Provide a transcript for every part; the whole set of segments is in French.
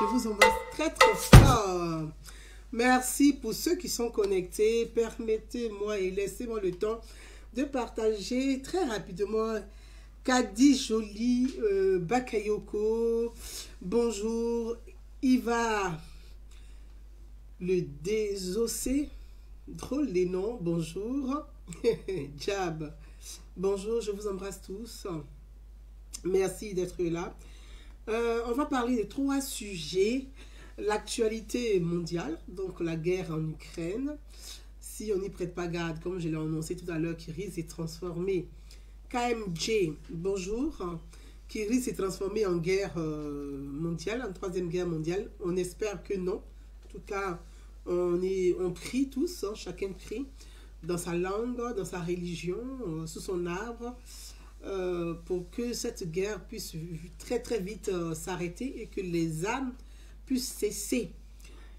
Je vous embrasse très très fort. Merci pour ceux qui sont connectés. Permettez-moi et laissez-moi le temps de partager très rapidement. Kadi Jolie, Bakayoko, bonjour. Iva, le désossé, drôle les noms, bonjour. Jab, bonjour, je vous embrasse tous. Merci d'être là. On va parler de 3 sujets. L'actualité mondiale, donc la guerre en Ukraine. Si on n'y prête pas garde, comme je l'ai annoncé tout à l'heure, qui risque de transformer KMJ, bonjour, qui risque de se transformer en guerre mondiale, en 3e guerre mondiale. On espère que non. En tout cas, on prie tous, hein, chacun prie dans sa langue, dans sa religion, sous son arbre, pour que cette guerre puisse très très vite s'arrêter et que les âmes puissent cesser.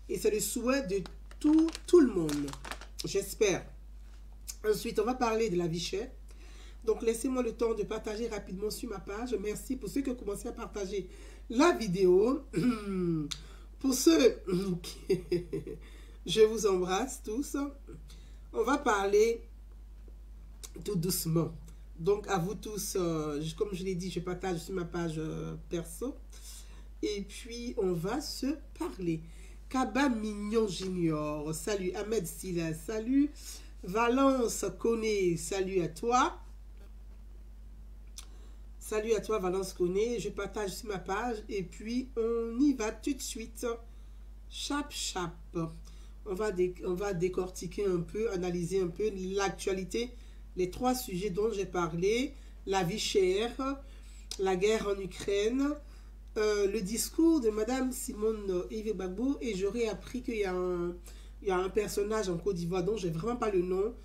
Et c'est le souhait de tout le monde, j'espère. Ensuite, on va parler de la vie chère. Donc, laissez-moi le temps de partager rapidement sur ma page. Merci pour ceux qui ont commencé à partager la vidéo. Pour ceux qui... Je vous embrasse tous. On va parler tout doucement. Donc, à vous tous, comme je l'ai dit, je partage sur ma page perso. Et puis, on va se parler. Kaba Mignon Junior, salut. Ahmed Silla, salut. Valence Koné, salut à toi. Salut à toi, Valence Koné. Je partage sur ma page. Et puis, on y va tout de suite. Chap. On va décortiquer un peu, analyser un peu l'actualité. Les 3 sujets dont j'ai parlé. La vie chère, la guerre en Ukraine, le discours de Madame Simone Yves Gbagbo. Et j'aurais appris qu'il y a un personnage en Côte d'Ivoire dont je n'ai vraiment pas le nom,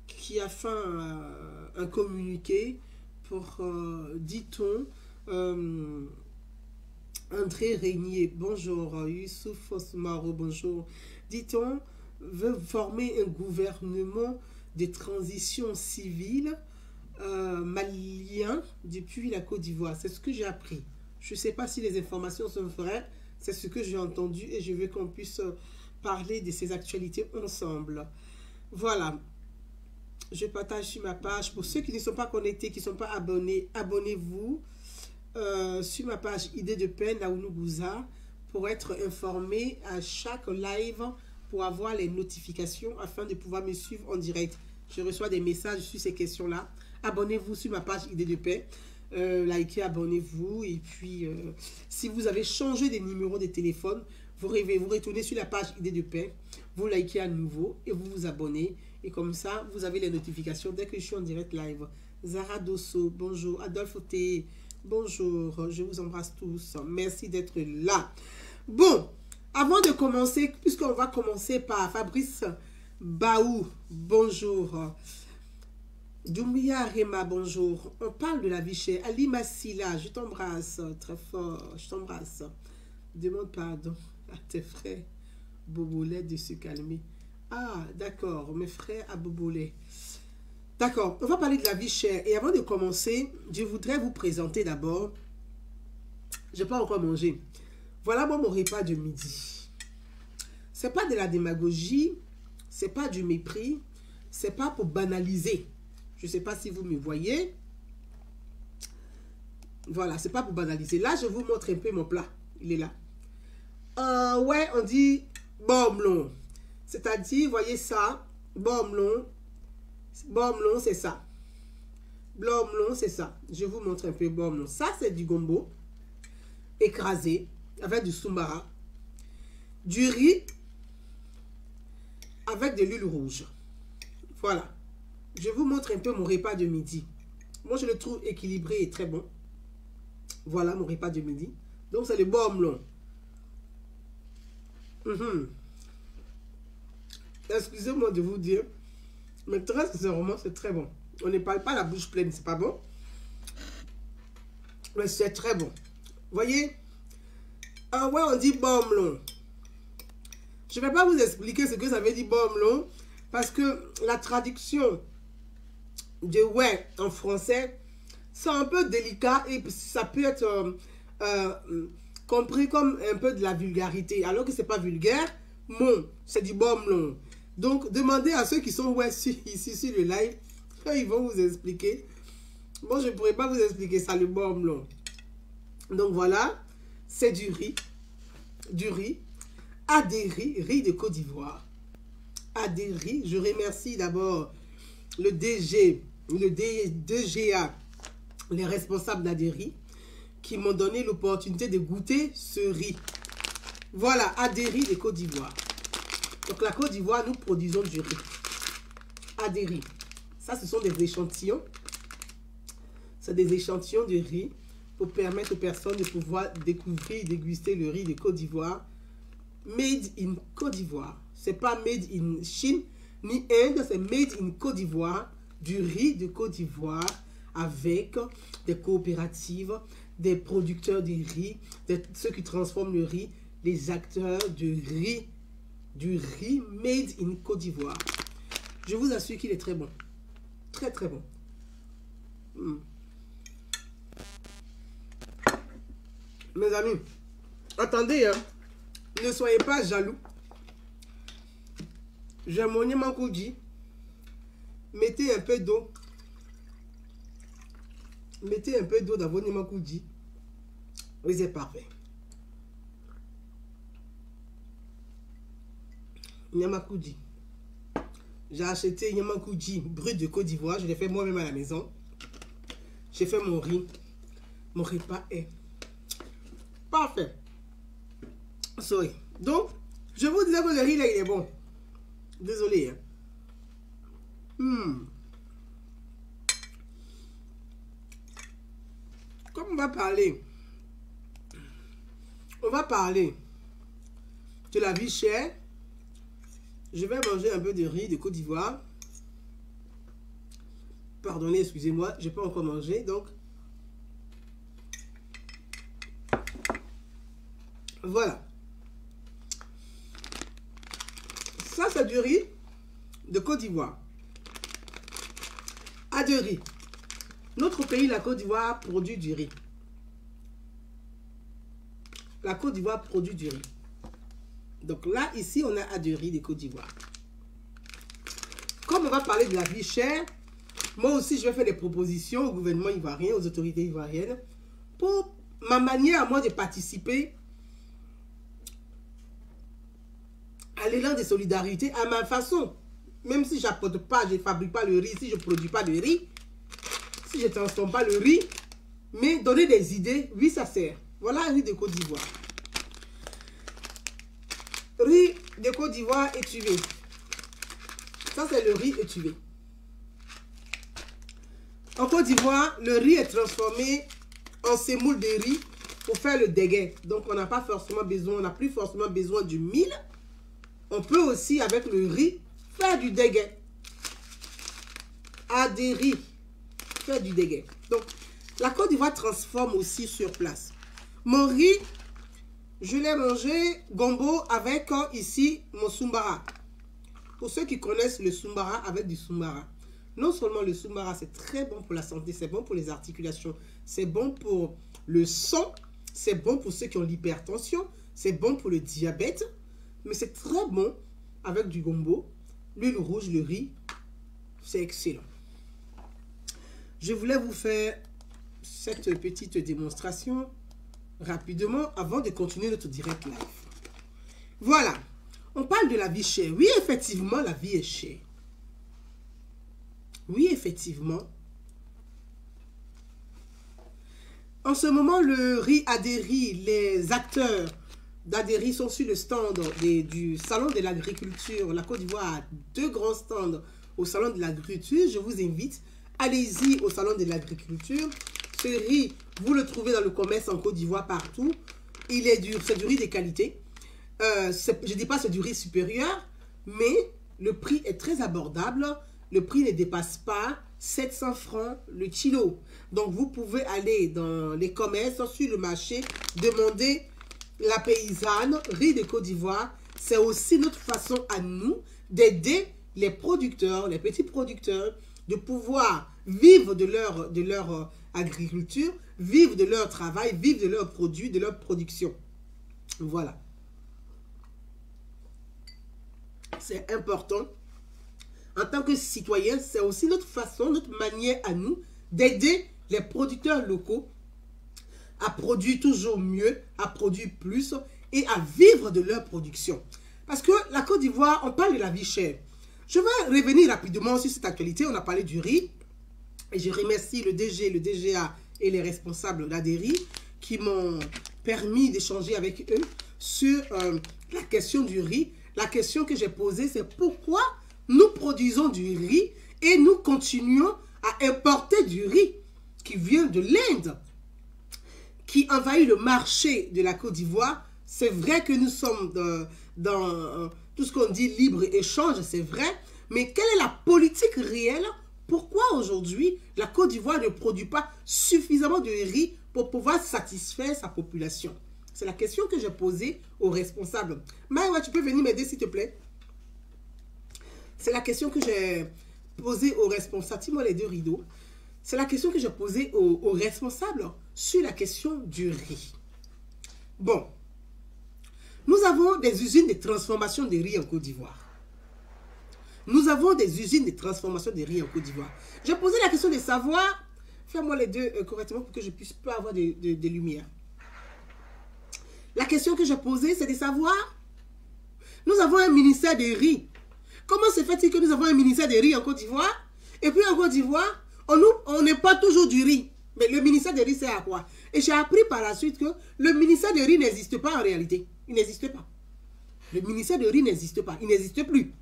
qui a fait un communiqué pour, dit-on, André Régnier, bonjour. Youssouf Osmaro, bonjour. Dit-on, veut former un gouvernement de transition civile malien depuis la Côte d'Ivoire. C'est ce que j'ai appris. Je ne sais pas si les informations sont vraies. C'est ce que j'ai entendu et je veux qu'on puisse parler de ces actualités ensemble. Voilà. Je partage sur ma page. Pour ceux qui ne sont pas connectés, qui ne sont pas abonnés, abonnez-vous sur ma page Idée de Paix Naounou Gouza pour être informé à chaque live, pour avoir les notifications afin de pouvoir me suivre en direct. Je reçois des messages sur ces questions-là. Abonnez-vous sur ma page Idée de Paix. Likez, abonnez-vous. Et puis, si vous avez changé des numéros de téléphone, vous retournez sur la page Idée de Paix. Vous likez à nouveau et vous vous abonnez. Et comme ça, vous avez les notifications dès que je suis en direct live. Zara Dosso, bonjour. Adolphe T, bonjour. Je vous embrasse tous. Merci d'être là. Bon, avant de commencer, puisqu'on va commencer par Fabrice Baou, bonjour. Doumbia Rema, bonjour. On parle de la vie chère. Ali Massila, je t'embrasse très fort. Je t'embrasse. Demande pardon à tes frères Bobolet de se calmer. Ah, d'accord, mes frères à Bobolet. D'accord, on va parler de la vie chère. Et avant de commencer, je voudrais vous présenter d'abord. Je n'ai pas encore mangé. Voilà mon repas de midi. Ce n'est pas de la démagogie, ce n'est pas du mépris, ce n'est pas pour banaliser. Je ne sais pas si vous me voyez. Voilà, ce n'est pas pour banaliser. Là, je vous montre un peu mon plat. Il est là. Ouais, on dit bomblon. C'est-à-dire, voyez ça, bomblon, c'est ça. Bomblon, c'est ça. Je vous montre un peu bomblon. Ça, c'est du gombo écrasé avec du soumara, du riz avec de l'huile rouge. Voilà. Je vous montre un peu mon repas de midi. Moi, je le trouve équilibré et très bon. Voilà mon repas de midi. Donc, c'est le bomblon. Excusez-moi de vous dire, mais très sincèrement, c'est très bon. On ne parle pas la bouche pleine, c'est pas bon. Mais c'est très bon. Voyez? Ah ouais, on dit bomblon. Je ne vais pas vous expliquer ce que ça veut dire bomblon, parce que la traduction de ouais en français, c'est un peu délicat et ça peut être compris comme un peu de la vulgarité, alors que c'est pas vulgaire. Mon, c'est du bon long. Donc, demandez à ceux qui sont ici sur le live, ils vont vous expliquer. Bon, je ne pourrais pas vous expliquer ça, le bon long. Donc, voilà, c'est du riz. Du riz. Adéri, riz de Côte d'Ivoire. Adéri, je remercie d'abord le DGA, les responsables d'Adéri, qui m'ont donné l'opportunité de goûter ce riz. Voilà, Adéri de Côte d'Ivoire. Donc la Côte d'Ivoire, nous produisons du riz. Adéri. Ça, ce sont des échantillons. C'est des échantillons de riz pour permettre aux personnes de pouvoir découvrir et déguster le riz de Côte d'Ivoire. Made in Côte d'Ivoire. C'est pas made in Chine ni Inde, c'est made in Côte d'Ivoire. Du riz de Côte d'Ivoire avec des coopératives, des producteurs de riz, ceux qui transforment le riz, les acteurs du riz made in Côte d'Ivoire. Je vous assure qu'il est très bon. Très très bon. Mes amis, attendez, hein. Ne soyez pas jaloux. J'ai mon Nyamakoudi. Mettez un peu d'eau. Mettez un peu d'eau dans vos Nyamakoudi. Oui, c'est parfait. Nyamakoudi. J'ai acheté Nyamakoudi brut de Côte d'Ivoire. Je l'ai fait moi-même à la maison. J'ai fait mon riz. Mon repas est parfait. Sorry. Donc, je vous disais que le riz là, il est bon. Désolé. Hein. Comme on va parler de la vie chère, je vais manger un peu de riz de Côte d'Ivoire. Pardonnez, excusez-moi, je n'ai pas encore mangé, donc voilà. Ça, c'est du riz de Côte d'Ivoire. Adéri. Notre pays, la Côte d'Ivoire, produit du riz. La Côte d'Ivoire produit du riz. Donc là, ici, on a Adéri de Côte d'Ivoire. Comme on va parler de la vie chère, moi aussi, je vais faire des propositions au gouvernement ivoirien, aux autorités ivoiriennes, pour ma manière à moi de participer à l'élan de solidarité à ma façon. Même si je n'apporte pas, je ne fabrique pas le riz, si je ne produis pas de riz, si je ne transforme pas le riz, mais donner des idées, oui, ça sert. Voilà le riz de Côte d'Ivoire. Riz de Côte d'Ivoire étuvé. Ça, c'est le riz étuvé. En Côte d'Ivoire, le riz est transformé en semoule de riz pour faire le déguet. Donc, on n'a pas forcément besoin, on n'a plus forcément besoin du mil. On peut aussi, avec le riz, faire du déguet. Adéri, faire du déguet. Donc, la Côte d'Ivoire transforme aussi sur place. Mon riz, je l'ai mangé gombo avec ici mon soumbara. Pour ceux qui connaissent le soumbara, avec du soumbara. Non seulement le soumbara, c'est très bon pour la santé, c'est bon pour les articulations, c'est bon pour le sang, c'est bon pour ceux qui ont l'hypertension, c'est bon pour le diabète, mais c'est très bon avec du gombo, l'huile rouge, le riz, c'est excellent. Je voulais vous faire cette petite démonstration rapidement avant de continuer notre direct live. Voilà, on parle de la vie chère. Oui, effectivement, la vie est chère. Oui, effectivement. En ce moment, le riz Adéri, les acteurs d'Adéri sont sur le stand du Salon de l'Agriculture. La Côte d'Ivoire a 2 grands stands au Salon de l'Agriculture. Je vous invite, allez-y au Salon de l'Agriculture. Ce riz, vous le trouvez dans le commerce en Côte d'Ivoire partout. C'est du riz de qualité. Je ne dis pas que c'est du riz supérieur, mais le prix est très abordable. Le prix ne dépasse pas 700 francs le kilo. Donc, vous pouvez aller dans les commerces, sur le marché, demander la paysanne, riz de Côte d'Ivoire. C'est aussi notre façon à nous d'aider les producteurs, les petits producteurs, de pouvoir vivent de leur agriculture, vivent de leur travail, vivent de leurs produits, de leur production. Voilà. C'est important. En tant que citoyen, c'est aussi notre façon, notre manière à nous d'aider les producteurs locaux à produire toujours mieux, à produire plus et à vivre de leur production. Parce que la Côte d'Ivoire, on parle de la vie chère. Je vais revenir rapidement sur cette actualité. On a parlé du riz. Et je remercie le DG, le DGA et les responsables de l'ADERI qui m'ont permis d'échanger avec eux sur la question du riz. La question que j'ai posée, c'est pourquoi nous produisons du riz et nous continuons à importer du riz qui vient de l'Inde, qui envahit le marché de la Côte d'Ivoire. C'est vrai que nous sommes dans tout ce qu'on dit libre-échange, c'est vrai, mais quelle est la politique réelle? Pourquoi aujourd'hui la Côte d'Ivoire ne produit pas suffisamment de riz pour pouvoir satisfaire sa population? C'est la question que j'ai posée aux responsables. Maïwa, tu peux venir m'aider s'il te plaît? C'est la question que j'ai posée aux responsables. Dis-moi les deux rideaux. C'est la question que j'ai posée aux responsables sur la question du riz. Bon, nous avons des usines de transformation de riz en Côte d'Ivoire. Nous avons des usines de transformation de riz en Côte d'Ivoire. J'ai posé la question de savoir, fais-moi les deux correctement pour que je puisse pas avoir de lumière. La question que j'ai posée, c'est de savoir, nous avons un ministère de riz. Comment se fait-il que nous avons un ministère de riz en Côte d'Ivoire? Et puis en Côte d'Ivoire, on n'est pas toujours du riz. Mais le ministère de riz, c'est à quoi? Et j'ai appris par la suite que le ministère de riz n'existe pas en réalité. Il n'existe pas. Le ministère de riz n'existe pas. Il n'existe plus.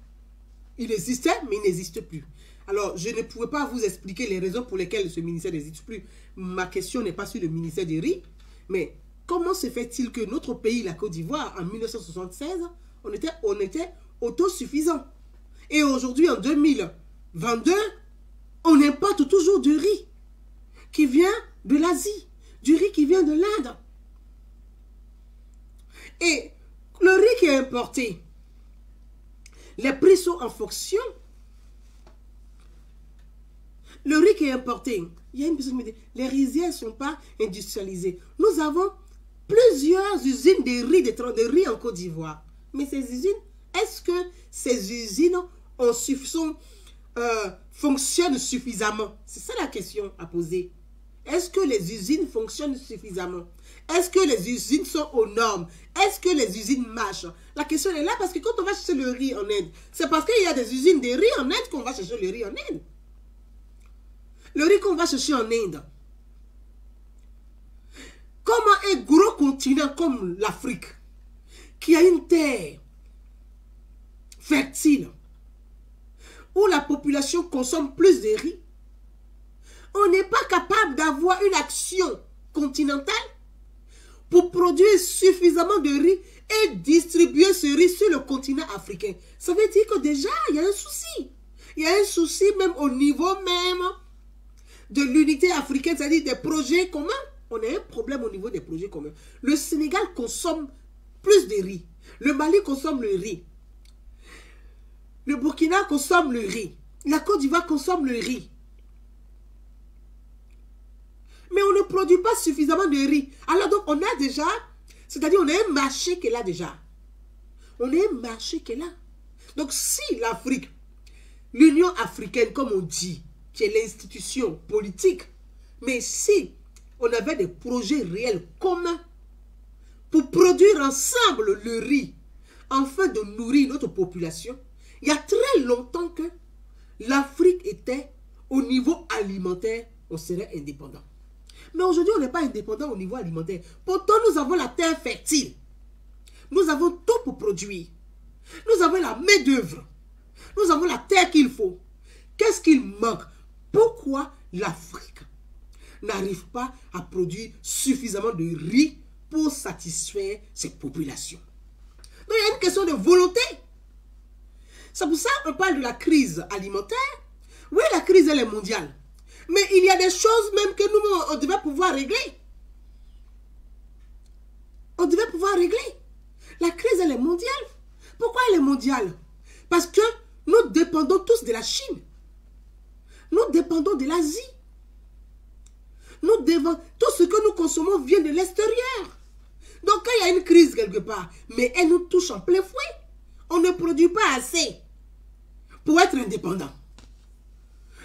Il existait, mais il n'existe plus. Alors, je ne pouvais pas vous expliquer les raisons pour lesquelles ce ministère n'existe plus. Ma question n'est pas sur le ministère de riz, mais comment se fait-il que notre pays, la Côte d'Ivoire, en 1976, on était autosuffisant. Et aujourd'hui, en 2022, on importe toujours du riz qui vient de l'Asie, du riz qui vient de l'Inde. Et le riz qui est importé, les prix sont en fonction. Le riz qui est importé, il y a une personne qui me dit, les rizières ne sont pas industrialisées. Nous avons plusieurs usines de riz en Côte d'Ivoire. Mais ces usines, est-ce que ces usines fonctionnent suffisamment? C'est ça la question à poser. Est-ce que les usines fonctionnent suffisamment? Est-ce que les usines sont aux normes? Est-ce que les usines marchent? La question est là parce que quand on va chercher le riz en Inde, c'est parce qu'il y a des usines de riz en Inde qu'on va chercher le riz en Inde. Le riz qu'on va chercher en Inde. Comment un gros continent comme l'Afrique, qui a une terre fertile, où la population consomme plus de riz, on n'est pas capable d'avoir une action continentale pour produire suffisamment de riz et distribuer ce riz sur le continent africain. Ça veut dire que déjà, il y a un souci. Il y a un souci même au niveau même de l'unité africaine, c'est-à-dire des projets communs. On a un problème au niveau des projets communs. Le Sénégal consomme plus de riz. Le Mali consomme le riz. Le Burkina consomme le riz. La Côte d'Ivoire consomme le riz. Mais on ne produit pas suffisamment de riz. Alors donc on a déjà, c'est-à-dire on a un marché qui est là déjà. On a un marché qui est là. Donc si l'Afrique, l'Union africaine comme on dit, qui est l'institution politique, mais si on avait des projets réels communs pour produire ensemble le riz, afin de nourrir notre population, il y a très longtemps que l'Afrique était au niveau alimentaire, on serait indépendant. Mais aujourd'hui, on n'est pas indépendant au niveau alimentaire. Pourtant, nous avons la terre fertile. Nous avons tout pour produire. Nous avons la main-d'œuvre. Nous avons la terre qu'il faut. Qu'est-ce qu'il manque? Pourquoi l'Afrique n'arrive pas à produire suffisamment de riz pour satisfaire ses populations? Donc, il y a une question de volonté. C'est pour ça qu'on parle de la crise alimentaire. Oui, la crise, elle est mondiale. Mais il y a des choses même que nous, on devait pouvoir régler. On devait pouvoir régler. La crise, elle est mondiale. Pourquoi elle est mondiale? Parce que nous dépendons tous de la Chine. Nous dépendons de l'Asie. Tout ce que nous consommons vient de l'extérieur. Donc quand il y a une crise quelque part, mais elle nous touche en plein fouet. On ne produit pas assez pour être indépendant.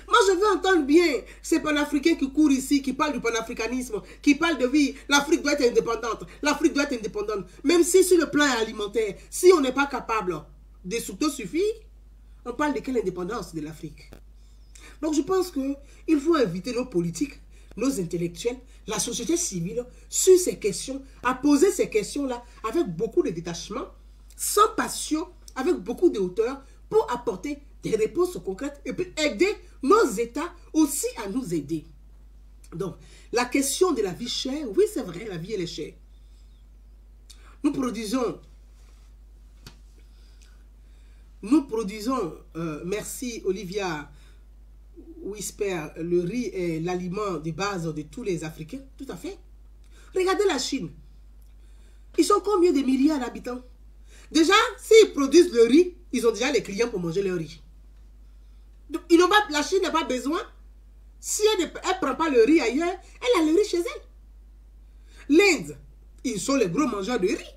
Moi, je veux entendre bien ces panafricains qui courent ici, qui parlent du panafricanisme, qui parlent de vie. L'Afrique doit être indépendante. L'Afrique doit être indépendante. Même si sur le plan alimentaire, si on n'est pas capable de s'autosuffire, on parle de quelle indépendance de l'Afrique? Donc, je pense qu'il faut inviter nos politiques, nos intellectuels, la société civile, sur ces questions, à poser ces questions-là avec beaucoup de détachement, sans passion, avec beaucoup de hauteur, pour apporter des réponses concrètes et puis aider nos États aussi à nous aider. Donc, la question de la vie chère, oui, c'est vrai, la vie, elle est chère. Nous produisons, merci Olivia Whisper, le riz est l'aliment de base de tous les Africains, tout à fait. Regardez la Chine. Ils sont combien de milliards d'habitants? Déjà, s'ils produisent le riz, ils ont déjà les clients pour manger le riz. Donc, la Chine n'a pas besoin. Si elle ne prend pas le riz ailleurs, elle a le riz chez elle. L'Inde, ils sont les gros mangeurs de riz.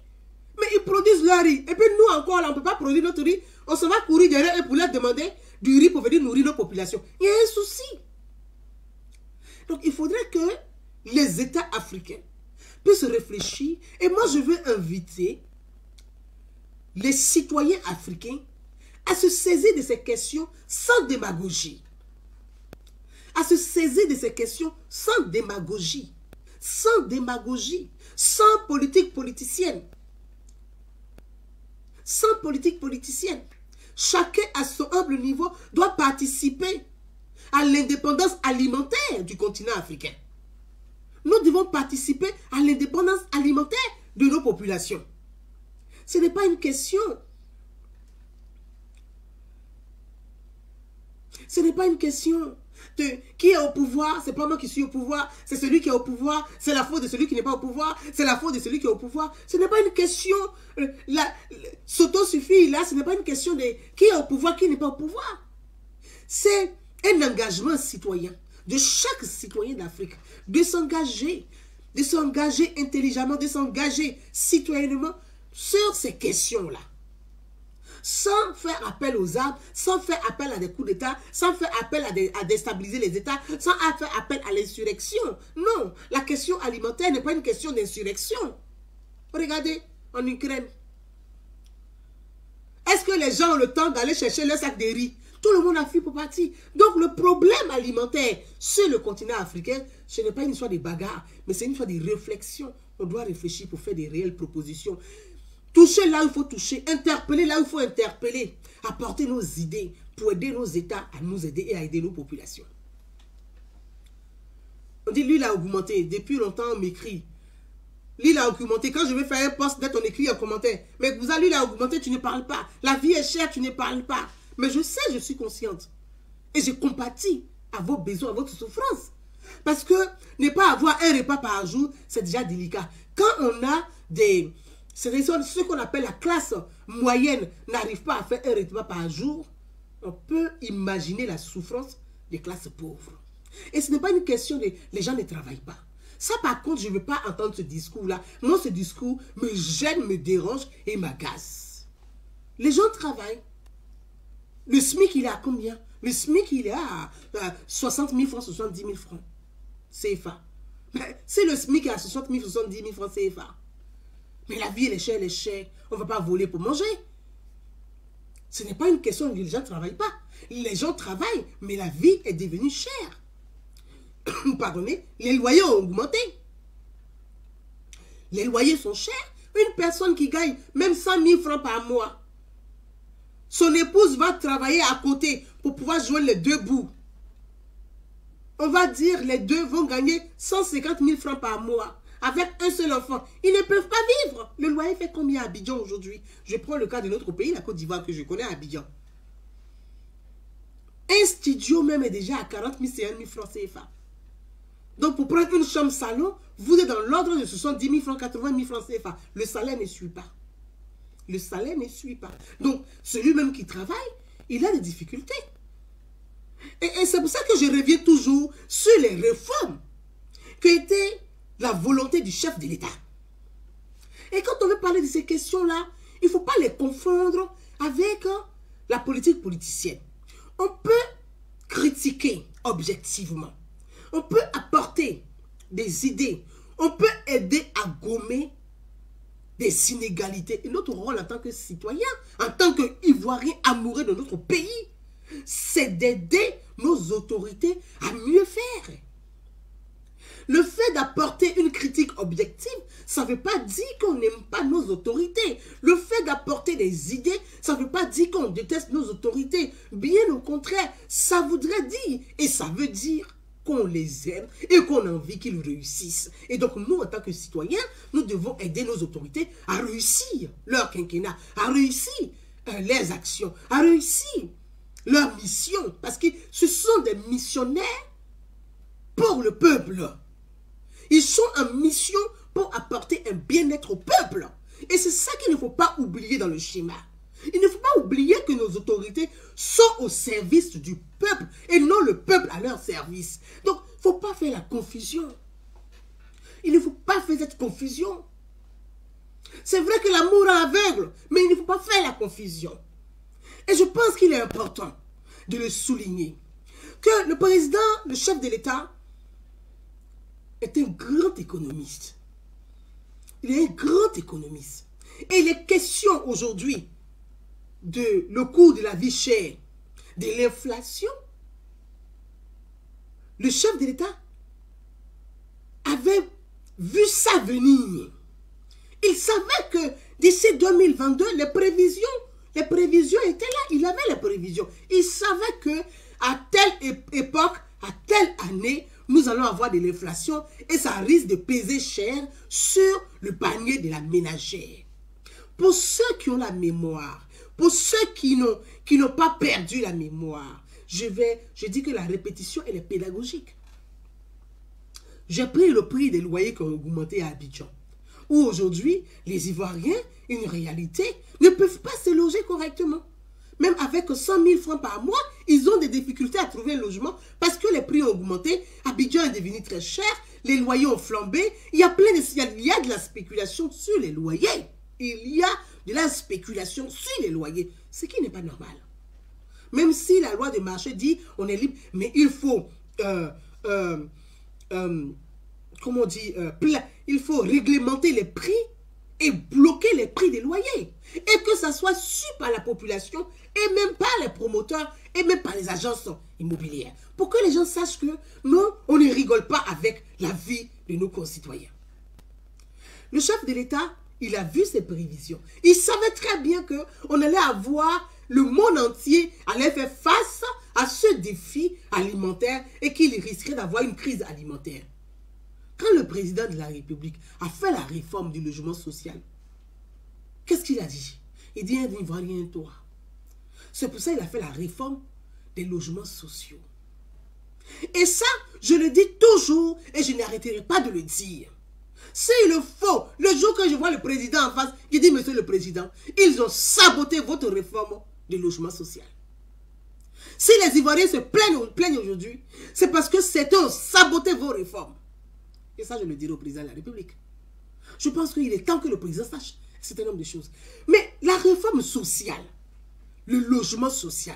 Mais ils produisent leur riz. Et puis nous encore, là, on ne peut pas produire notre riz. On se va courir derrière eux pour leur demander du riz pour venir nourrir nos populations. Il y a un souci. Donc il faudrait que les États africains puissent réfléchir. Et moi, je veux inviter les citoyens africains à se saisir de ces questions sans démagogie. À se saisir de ces questions sans démagogie. Sans démagogie. Sans politique politicienne. Sans politique politicienne. Chacun à son humble niveau doit participer à l'indépendance alimentaire du continent africain. Nous devons participer à l'indépendance alimentaire de nos populations. Ce n'est pas une question. Ce n'est pas une question de qui est au pouvoir. C'est pas moi qui suis au pouvoir. C'est celui qui est au pouvoir. C'est la faute de celui qui n'est pas au pouvoir. C'est la faute de celui qui est au pouvoir. Ce n'est pas une question. S'autosuffire là, ce n'est pas une question de qui est au pouvoir, qui n'est pas au pouvoir. C'est un engagement citoyen de chaque citoyen d'Afrique de s'engager intelligemment, de s'engager citoyennement sur ces questions-là. Sans faire appel aux armes, sans faire appel à des coups d'État, sans faire appel à déstabiliser les États, sans faire appel à l'insurrection. Non, la question alimentaire n'est pas une question d'insurrection. Regardez, en Ukraine. Est-ce que les gens ont le temps d'aller chercher leur sac de riz? Tout le monde a fui pour partir. Donc le problème alimentaire sur le continent africain, ce n'est pas une histoire de bagarre, mais c'est une histoire de réflexion. On doit réfléchir pour faire des réelles propositions. Toucher là où il faut toucher, interpeller là où il faut interpeller, apporter nos idées pour aider nos États à nous aider et à aider nos populations. On dit, lui, il a augmenté. Depuis longtemps, on m'écrit. Lui, il a augmenté. Quand je vais faire un post, on écrit en commentaire. Mais vous lui, il a augmenté, tu ne parles pas. La vie est chère, tu ne parles pas. Mais je sais, je suis consciente. Et je compatis à vos besoins, à votre souffrance. Parce que ne pas avoir un repas par jour, c'est déjà délicat. Quand on a des... ce qu'on appelle la classe moyenne n'arrive pas à faire un repas par jour, on peut imaginer la souffrance des classes pauvres. Et ce n'est pas une question de les gens ne travaillent pas. Ça, par contre, je ne veux pas entendre ce discours-là. Moi, ce discours me gêne, me dérange et m'agace. Les gens travaillent. Le SMIC, il est à combien? Le SMIC, il est à 60 000 francs, 70 000 francs CFA. Si le SMIC est à 60 000, 70 000 francs CFA, mais la vie, elle est chère, elle est chère. On ne va pas voler pour manger. Ce n'est pas une question où les gens ne travaillent pas. Les gens travaillent, mais la vie est devenue chère. Pardonnez, les loyers ont augmenté. Les loyers sont chers. Une personne qui gagne même 100 000 francs par mois, son épouse va travailler à côté pour pouvoir joindre les deux bouts. On va dire les deux vont gagner 150 000 francs par mois. Avec un seul enfant, ils ne peuvent pas vivre. Le loyer fait combien à Abidjan aujourd'hui? Je prends le cas de notre pays, la Côte d'Ivoire, que je connais à Abidjan. Un studio même est déjà à 40 000, 51 000 francs CFA. Donc pour prendre une chambre salon, vous êtes dans l'ordre de 70 000 francs, 80 000 francs CFA. Le salaire ne suit pas. Le salaire ne suit pas. Donc celui même qui travaille, il a des difficultés. Et c'est pour ça que je reviens toujours sur les réformes qui étaient la volonté du chef de l'État. Et quand on veut parler de ces questions-là, il ne faut pas les confondre avec la politique politicienne. On peut critiquer objectivement. On peut apporter des idées. On peut aider à gommer des inégalités. Et notre rôle en tant que citoyen, en tant qu'Ivoirien amoureux de notre pays, c'est d'aider nos autorités à mieux faire. Le fait d'apporter une critique objective, ça ne veut pas dire qu'on n'aime pas nos autorités. Le fait d'apporter des idées, ça ne veut pas dire qu'on déteste nos autorités. Bien au contraire, ça voudrait dire, et ça veut dire qu'on les aime et qu'on a envie qu'ils réussissent. Et donc nous, en tant que citoyens, nous devons aider nos autorités à réussir leur quinquennat, à réussir leurs actions, à réussir leur mission. Parce que ce sont des missionnaires pour le peuple. Ils sont en mission pour apporter un bien-être au peuple. Et c'est ça qu'il ne faut pas oublier dans le schéma. Il ne faut pas oublier que nos autorités sont au service du peuple et non le peuple à leur service. Donc, il ne faut pas faire la confusion. Il ne faut pas faire cette confusion. C'est vrai que l'amour est aveugle, mais il ne faut pas faire la confusion. Et je pense qu'il est important de le souligner. Que le président, le chef de l'État, est un grand économiste. Il est un grand économiste. Et il est question aujourd'hui de le coût de la vie chère, de l'inflation. Le chef de l'État avait vu ça venir. Il savait que d'ici 2022, les prévisions étaient là. Il avait les prévisions. Il savait que à telle époque, à telle année, nous allons avoir de l'inflation et ça risque de peser cher sur le panier de la ménagère. Pour ceux qui ont la mémoire, pour ceux qui n'ont pas perdu la mémoire, je dis que la répétition, elle est pédagogique. J'ai pris le prix des loyers qui ont augmenté à Abidjan, où aujourd'hui, les Ivoiriens, une réalité, ne peuvent pas se loger correctement. Même avec 100 000 francs par mois, ils ont des difficultés à trouver un logement parce que les prix ont augmenté, Abidjan est devenu très cher, les loyers ont flambé, il y a de la spéculation sur les loyers. Il y a de la spéculation sur les loyers, ce qui n'est pas normal. Même si la loi de marché dit on est libre, mais il faut, il faut réglementer les prix et bloquer les prix des loyers. Et que ça soit su par la population et même par les promoteurs et même par les agences immobilières. Pour que les gens sachent que non, on ne rigole pas avec la vie de nos concitoyens. Le chef de l'État, il a vu ses prévisions. Il savait très bien qu'on allait avoir, le monde entier allait faire face à ce défi alimentaire et qu'il risquerait d'avoir une crise alimentaire. Quand le président de la République a fait la réforme du logement social, qu'est-ce qu'il a dit? Il dit, il va rien toi. C'est pour ça qu'il a fait la réforme des logements sociaux. Et ça, je le dis toujours et je n'arrêterai pas de le dire. S'il le faut, le jour que je vois le président en face, il dit, monsieur le président, ils ont saboté votre réforme du logement social. Si les Ivoiriens se plaignent aujourd'hui, c'est parce que certains ont saboté vos réformes. Et ça, je le dirai au président de la République. Je pense qu'il est temps que le président sache un certain nombre de choses. Mais la réforme sociale, le logement social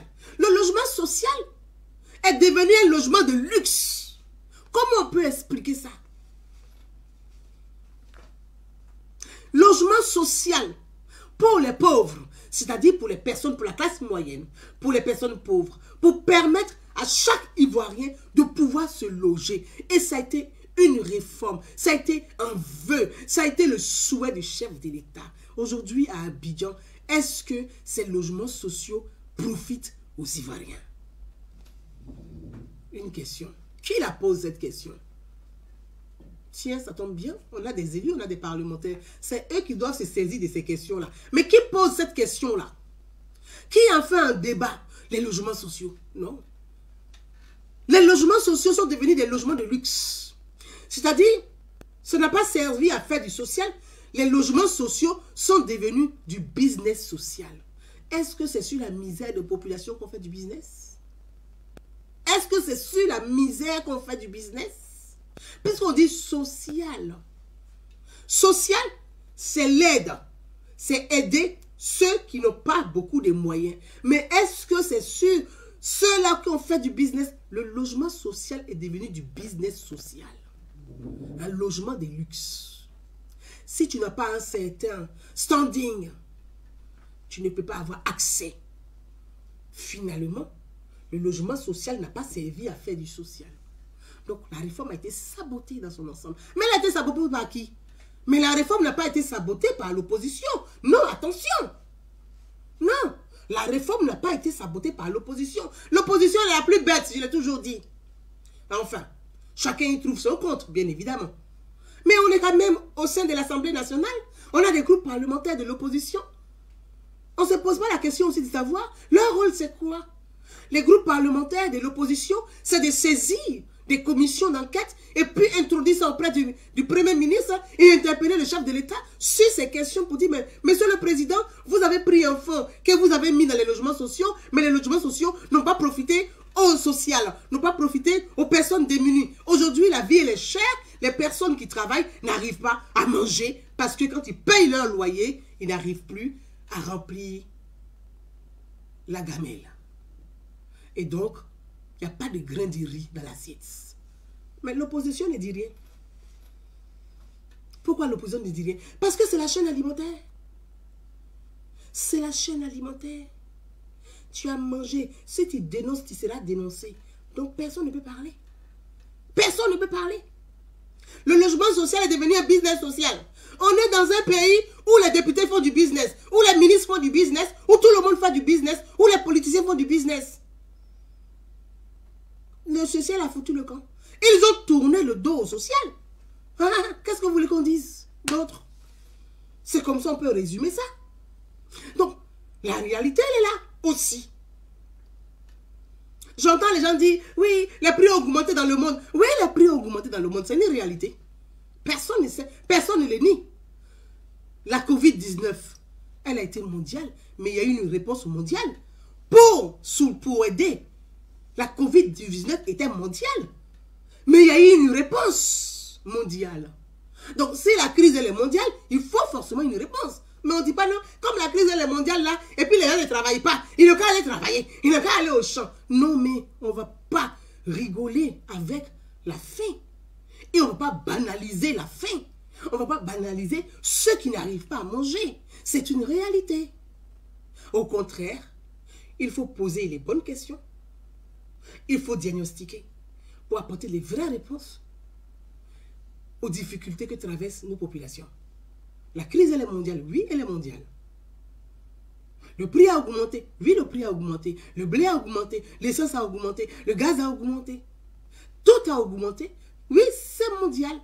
est devenu un logement de luxe. Comment on peut expliquer ça? Logement social pour les pauvres, c'est-à-dire pour les personnes, pour la classe moyenne, pour les personnes pauvres, pour permettre à chaque Ivoirien de pouvoir se loger. Et ça a été une réforme, ça a été un vœu, ça a été le souhait du chef de l'État. Aujourd'hui à Abidjan, est-ce que ces logements sociaux profitent aux Ivoiriens? Une question. Qui la pose cette question? Tiens, ça tombe bien, on a des élus, on a des parlementaires. C'est eux qui doivent se saisir de ces questions-là. Mais qui pose cette question-là? Qui en fait un débat? Les logements sociaux? Non. Les logements sociaux sont devenus des logements de luxe. C'est-à-dire, ça n'a pas servi à faire du social. Les logements sociaux sont devenus du business social. Est-ce que c'est sur la misère de population qu'on fait du business? est-ce que c'est sur la misère qu'on fait du business? Puisqu'on dit social. Social, c'est l'aide. C'est aider ceux qui n'ont pas beaucoup de moyens. Mais est-ce que c'est sur ceux-là qui ont fait du business? Le logement social est devenu du business social. Un logement de luxe. Si tu n'as pas un certain standing, tu ne peux pas avoir accès. Finalement, le logement social n'a pas servi à faire du social. Donc, la réforme a été sabotée dans son ensemble. Mais elle a été sabotée par qui? Mais la réforme n'a pas été sabotée par l'opposition. Non, attention. Non, la réforme n'a pas été sabotée par l'opposition. L'opposition est la plus bête, je l'ai toujours dit. Enfin, chacun y trouve son compte, bien évidemment. Mais on est quand même au sein de l'Assemblée nationale. On a des groupes parlementaires de l'opposition. On ne se pose pas la question aussi de savoir leur rôle c'est quoi? Les groupes parlementaires de l'opposition, c'est de saisir des commissions d'enquête et puis introduire ça auprès du Premier ministre et interpeller le chef de l'État sur ces questions pour dire, mais Monsieur le Président, vous avez pris un fonds que vous avez mis dans les logements sociaux, mais les logements sociaux n'ont pas profité au social, n'ont pas profité aux personnes démunies. Aujourd'hui, la vie elle est chère, les personnes qui travaillent n'arrivent pas à manger parce que quand ils payent leur loyer, ils n'arrivent plus à remplir la gamelle. Et donc, il n'y a pas de grain de riz dans l'assiette. Mais l'opposition ne dit rien. Pourquoi l'opposition ne dit rien? Parce que c'est la chaîne alimentaire. C'est la chaîne alimentaire. Tu as mangé. Si tu dénonces, tu seras dénoncé. Donc personne ne peut parler. Personne ne peut parler. Le logement social est devenu un business social. On est dans un pays où les députés font du business, où les ministres font du business, où tout le monde fait du business, où les politiciens font du business. Le social a foutu le camp. Ils ont tourné le dos au social. Ah, qu'est-ce que vous voulez qu'on dise d'autre? C'est comme ça on peut résumer ça. Donc, la réalité, elle est là aussi. J'entends les gens dire, oui, les prix ont augmenté dans le monde. Oui, les prix ont augmenté dans le monde, c'est une réalité. Personne ne sait, personne ne le nie. La Covid-19, elle a été mondiale, mais il y a eu une réponse mondiale pour aider. La Covid-19 était mondiale, mais il y a eu une réponse mondiale. Donc, si la crise elle est mondiale, il faut forcément une réponse. Mais on ne dit pas non, comme la crise elle est mondiale là, et puis les gens ne travaillent pas, ils n'ont qu'à aller travailler, ils n'ont qu'à aller au champ. Non, mais on ne va pas rigoler avec la faim. Et on ne va pas banaliser la faim. On ne va pas banaliser ceux qui n'arrivent pas à manger. C'est une réalité. Au contraire, il faut poser les bonnes questions. Il faut diagnostiquer pour apporter les vraies réponses aux difficultés que traversent nos populations. La crise, elle est mondiale. Oui, elle est mondiale. Le prix a augmenté. Oui, le prix a augmenté. Le blé a augmenté. L'essence a augmenté. Le gaz a augmenté. Tout a augmenté. Oui, c'est mondial.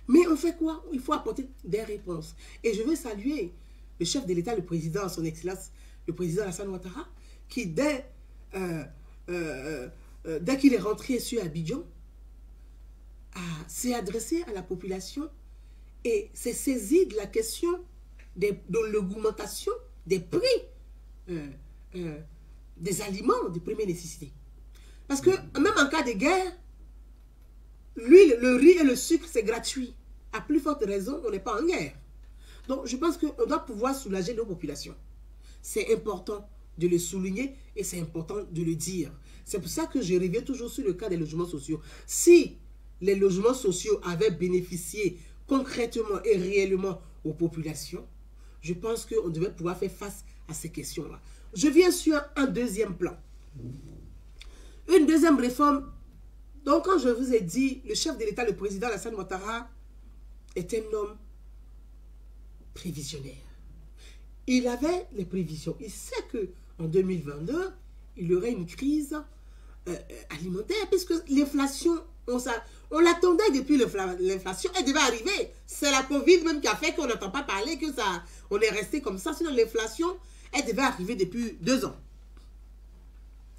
Mais on fait quoi? Il faut apporter des réponses. Et je veux saluer le chef de l'État, le président, son excellence, le président Alassane Ouattara, qui dès qu'il est rentré sur Abidjan, s'est adressé à la population et s'est saisi de la question de l'augmentation des prix des aliments de première nécessité. Parce que même en cas de guerre, l'huile, le riz et le sucre, c'est gratuit. À plus forte raison, on n'est pas en guerre. Donc, je pense qu'on doit pouvoir soulager nos populations. C'est important de le souligner et c'est important de le dire. C'est pour ça que je reviens toujours sur le cas des logements sociaux. Si les logements sociaux avaient bénéficié concrètement et réellement aux populations, je pense qu'on devait pouvoir faire face à ces questions-là. Je viens sur un deuxième plan. Une deuxième réforme. Donc, quand je vous ai dit, le chef de l'État, le président Alassane Ouattara, est un homme prévisionnaire. Il avait les prévisions. Il sait qu'en 2022, il y aurait une crise alimentaire, puisque l'inflation, on l'attendait depuis l'inflation, elle devait arriver. C'est la Covid même qui a fait qu'on n'entend pas parler, que ça, on est resté comme ça. Sinon, l'inflation, elle devait arriver depuis 2 ans.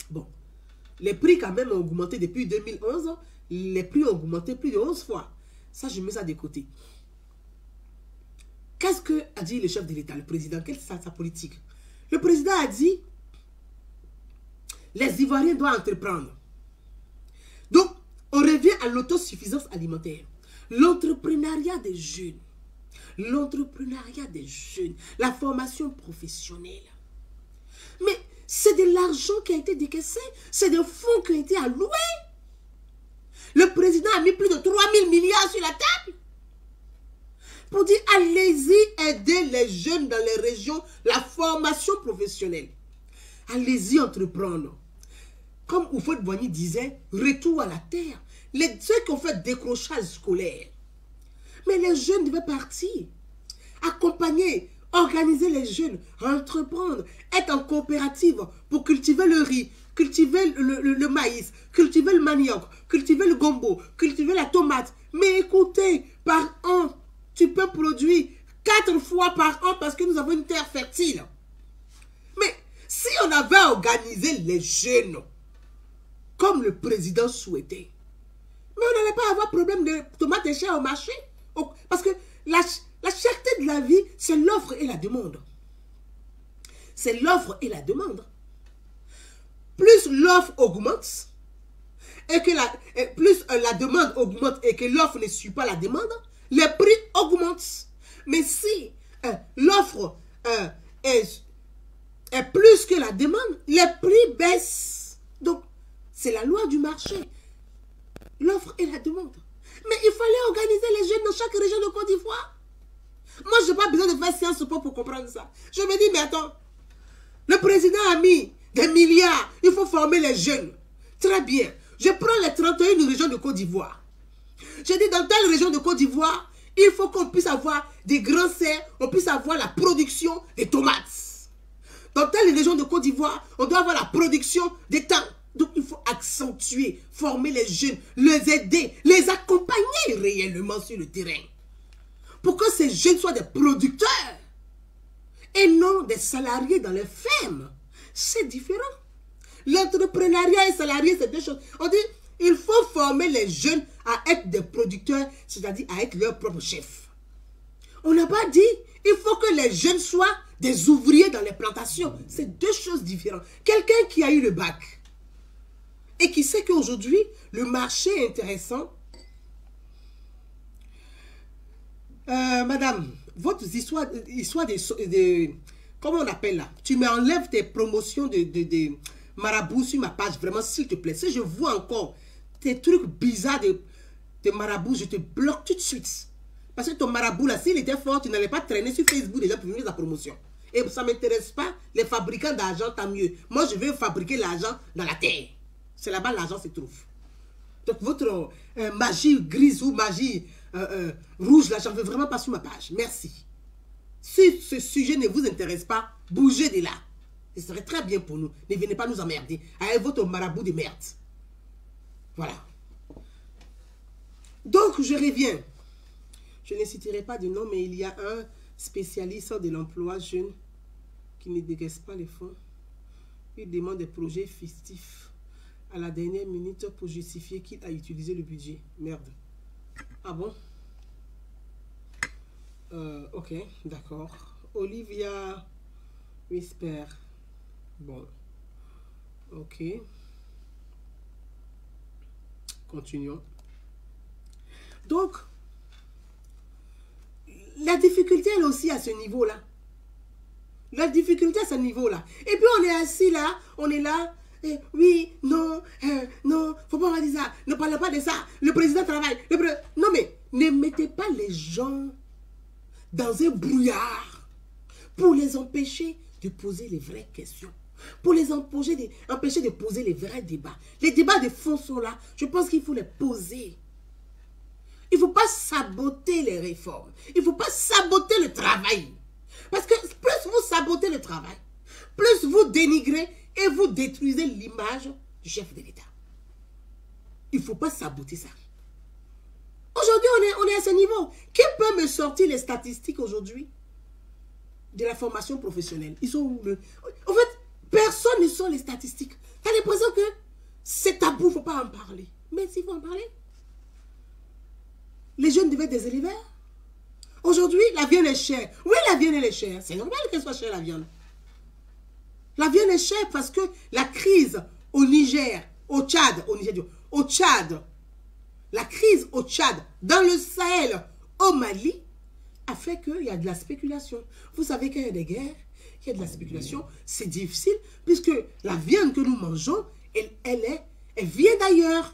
Bon. Les prix quand même ont augmenté depuis 2011. Les prix ont augmenté plus de 11 fois. Ça, je mets ça de côté. Qu'est-ce qu'a dit le chef de l'État, le président? Quelle est sa politique? Le président a dit, les Ivoiriens doivent entreprendre. reviens à l'autosuffisance alimentaire. L'entrepreneuriat des jeunes. L'entrepreneuriat des jeunes. La formation professionnelle. Mais c'est de l'argent qui a été décaissé. C'est des fonds qui ont été alloués. Le président a mis plus de 3000 milliards sur la table. Pour dire, allez-y aider les jeunes dans les régions, la formation professionnelle. Allez-y entreprendre. Comme Houphouët-Boigny disait, retour à la terre. Ceux qui ont fait décrochage scolaire. Mais les jeunes devaient partir. Accompagner, organiser les jeunes, entreprendre, être en coopérative pour cultiver le riz, cultiver le maïs, cultiver le manioc, cultiver le gombo, cultiver la tomate. Mais écoutez, par an, tu peux produire 4 fois par an parce que nous avons une terre fertile. Mais si on avait organisé les jeunes comme le président souhaitait, mais on n'allait pas avoir problème de tomates et chères au marché. Parce que la cherté de la vie, c'est l'offre et la demande. C'est l'offre et la demande. Plus l'offre augmente, et que plus la demande augmente et que l'offre ne suit pas la demande, les prix augmentent. Mais si l'offre est plus que la demande, les prix baissent. Donc, c'est la loi du marché. L'offre et la demande. Mais il fallait organiser les jeunes dans chaque région de Côte d'Ivoire. Moi, je n'ai pas besoin de faire Sciences Po pour comprendre ça. Je me dis, mais attends, le président a mis des milliards, il faut former les jeunes. Très bien. Je prends les 31 régions de Côte d'Ivoire. Je dis, dans telle région de Côte d'Ivoire, il faut qu'on puisse avoir des grands serres, on puisse avoir la production des tomates. Dans telle région de Côte d'Ivoire, on doit avoir la production des thym. Donc, il faut accentuer, former les jeunes, les aider, les accompagner réellement sur le terrain. Pour que ces jeunes soient des producteurs et non des salariés dans les fermes. C'est différent. L'entrepreneuriat et salarié, c'est deux choses. On dit, il faut former les jeunes à être des producteurs, c'est-à-dire à être leur propre chef. On n'a pas dit, il faut que les jeunes soient des ouvriers dans les plantations. C'est deux choses différentes. Quelqu'un qui a eu le bac et qui sait qu'aujourd'hui, le marché est intéressant. Madame, votre histoire de comment on appelle là? Tu m'enlèves tes promotions de marabout sur ma page, vraiment, s'il te plaît. Si je vois encore tes trucs bizarres de marabout, je te bloque tout de suite. Parce que ton marabout là, s'il était fort, tu n'allais pas traîner sur Facebook déjà pour venir sa promotion. Et ça ne m'intéresse pas, les fabricants d'argent, tant mieux. Moi, je veux fabriquer l'argent dans la terre. C'est là-bas l'argent se trouve. Donc, votre magie grise ou magie rouge, là, j'en veux vraiment pas sur ma page. Merci. Si ce sujet ne vous intéresse pas, bougez de là. Ce serait très bien pour nous. Ne venez pas nous emmerder avec votre marabout de merde. Voilà. Donc, je reviens. Je ne citerai pas de nom, mais il y a un spécialiste de l'emploi jeune qui ne décaisse pas les fonds. Il demande des projets fictifs à la dernière minute pour justifier qu'il a utilisé le budget. Merde. Ah bon? Ok, d'accord. Olivia Whisper. Bon. Ok. Continuons. Donc, la difficulté, elle est aussi à ce niveau-là. La difficulté à ce niveau-là. Et puis, on est assis là, on est là. Oui, non, non, faut pas avoir dit ça. Ne parlez pas de ça. Le président travaille. Non, mais ne mettez pas les gens dans un brouillard pour les empêcher de poser les vraies questions. Pour les empêcher de poser les vrais débats. Les débats de fond sont là. Je pense qu'il faut les poser. Il ne faut pas saboter les réformes. Il ne faut pas saboter le travail. Parce que plus vous sabotez le travail, plus vous dénigrez et vous détruisez l'image du chef de l'État. Il ne faut pas saboter ça. Aujourd'hui, on est à ce niveau. Qui peut me sortir les statistiques aujourd'hui de la formation professionnelle? Ils sont où? En fait, personne ne sort les statistiques. Tu as l'impression que c'est tabou, il ne faut pas en parler. Mais s'il faut en parler, les jeunes devaient être des éleveurs. Aujourd'hui, la viande est chère. Oui, la viande elle est chère. C'est normal qu'elle soit chère, la viande. La viande est chère parce que la crise au Niger, au Tchad, la crise au Tchad, dans le Sahel, au Mali, a fait qu'il y a de la spéculation. Vous savez qu'il y a des guerres, il y a de la spéculation, c'est difficile, puisque la viande que nous mangeons, elle vient d'ailleurs.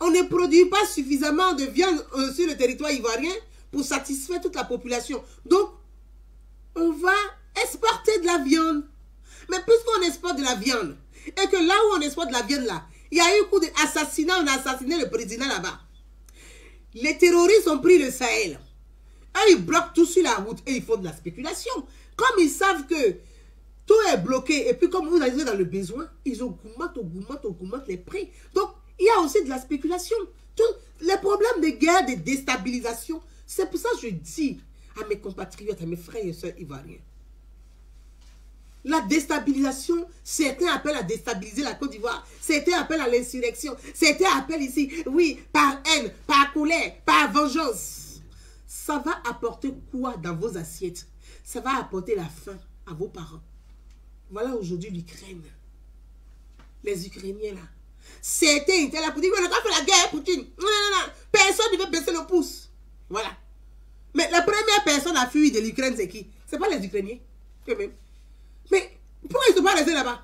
On ne produit pas suffisamment de viande sur le territoire ivoirien pour satisfaire toute la population. Donc, on va exporter de la viande. Mais puisqu'on exporte de la viande, et que là où on exporte de la viande, là, il y a eu coup d'assassinat, on a assassiné le président là-bas. Les terroristes ont pris le Sahel. Et ils bloquent tout sur la route et ils font de la spéculation. Comme ils savent que tout est bloqué, et puis comme vous allez dans le besoin, ils augmentent les prix. Donc, il y a aussi de la spéculation. Tous les problèmes de guerre, de déstabilisation, c'est pour ça que je dis à mes compatriotes, à mes frères et sœurs ivoiriens, la déstabilisation, certains appellent à déstabiliser la Côte d'Ivoire, certains appellent à l'insurrection, certains appellent ici, oui, par haine, par colère, par vengeance. Ça va apporter quoi dans vos assiettes? Ça va apporter la faim à vos parents. Voilà aujourd'hui l'Ukraine. Les Ukrainiens là. Certains étaient là pour dire, on a fait la guerre, Poutine. Non. Personne ne veut baisser le pouce. Voilà. Mais la première personne à fuir de l'Ukraine, c'est qui? C'est pas les Ukrainiens. Eux-mêmes. Mais pourquoi ils ne sont pas restés là-bas?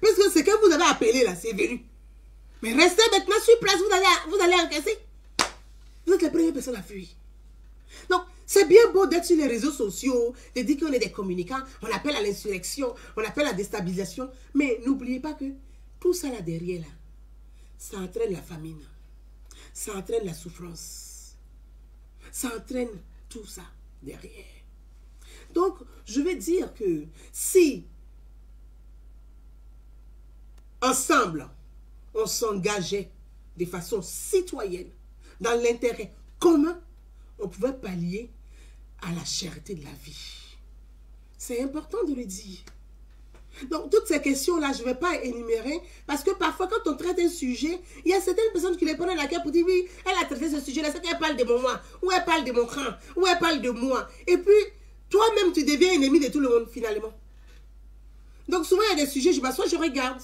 Parce que ce que vous avez appelé là, c'est venu. Mais restez maintenant sur place, vous allez encaisser. Vous êtes la première personne à fuir. Donc, c'est bien beau d'être sur les réseaux sociaux, de dire qu'on est des communicants, on appelle à l'insurrection, on appelle à la déstabilisation. Mais n'oubliez pas que tout ça là derrière, là, ça entraîne la famine, ça entraîne la souffrance, ça entraîne tout ça derrière. Donc, je vais dire que si, ensemble, on s'engageait de façon citoyenne, dans l'intérêt commun, on pouvait pallier à la cherté de la vie. C'est important de le dire. Donc, toutes ces questions-là, je ne vais pas énumérer, parce que parfois, quand on traite un sujet, il y a certaines personnes qui les prennent à la cœur pour dire, oui, elle a traité ce sujet-là, c'est qu'elle parle de moi, ou elle parle de mon cran, ou elle parle de moi. Et puis, toi-même, tu deviens ennemi de tout le monde, finalement. Donc, souvent, il y a des sujets, je m'assois, je regarde.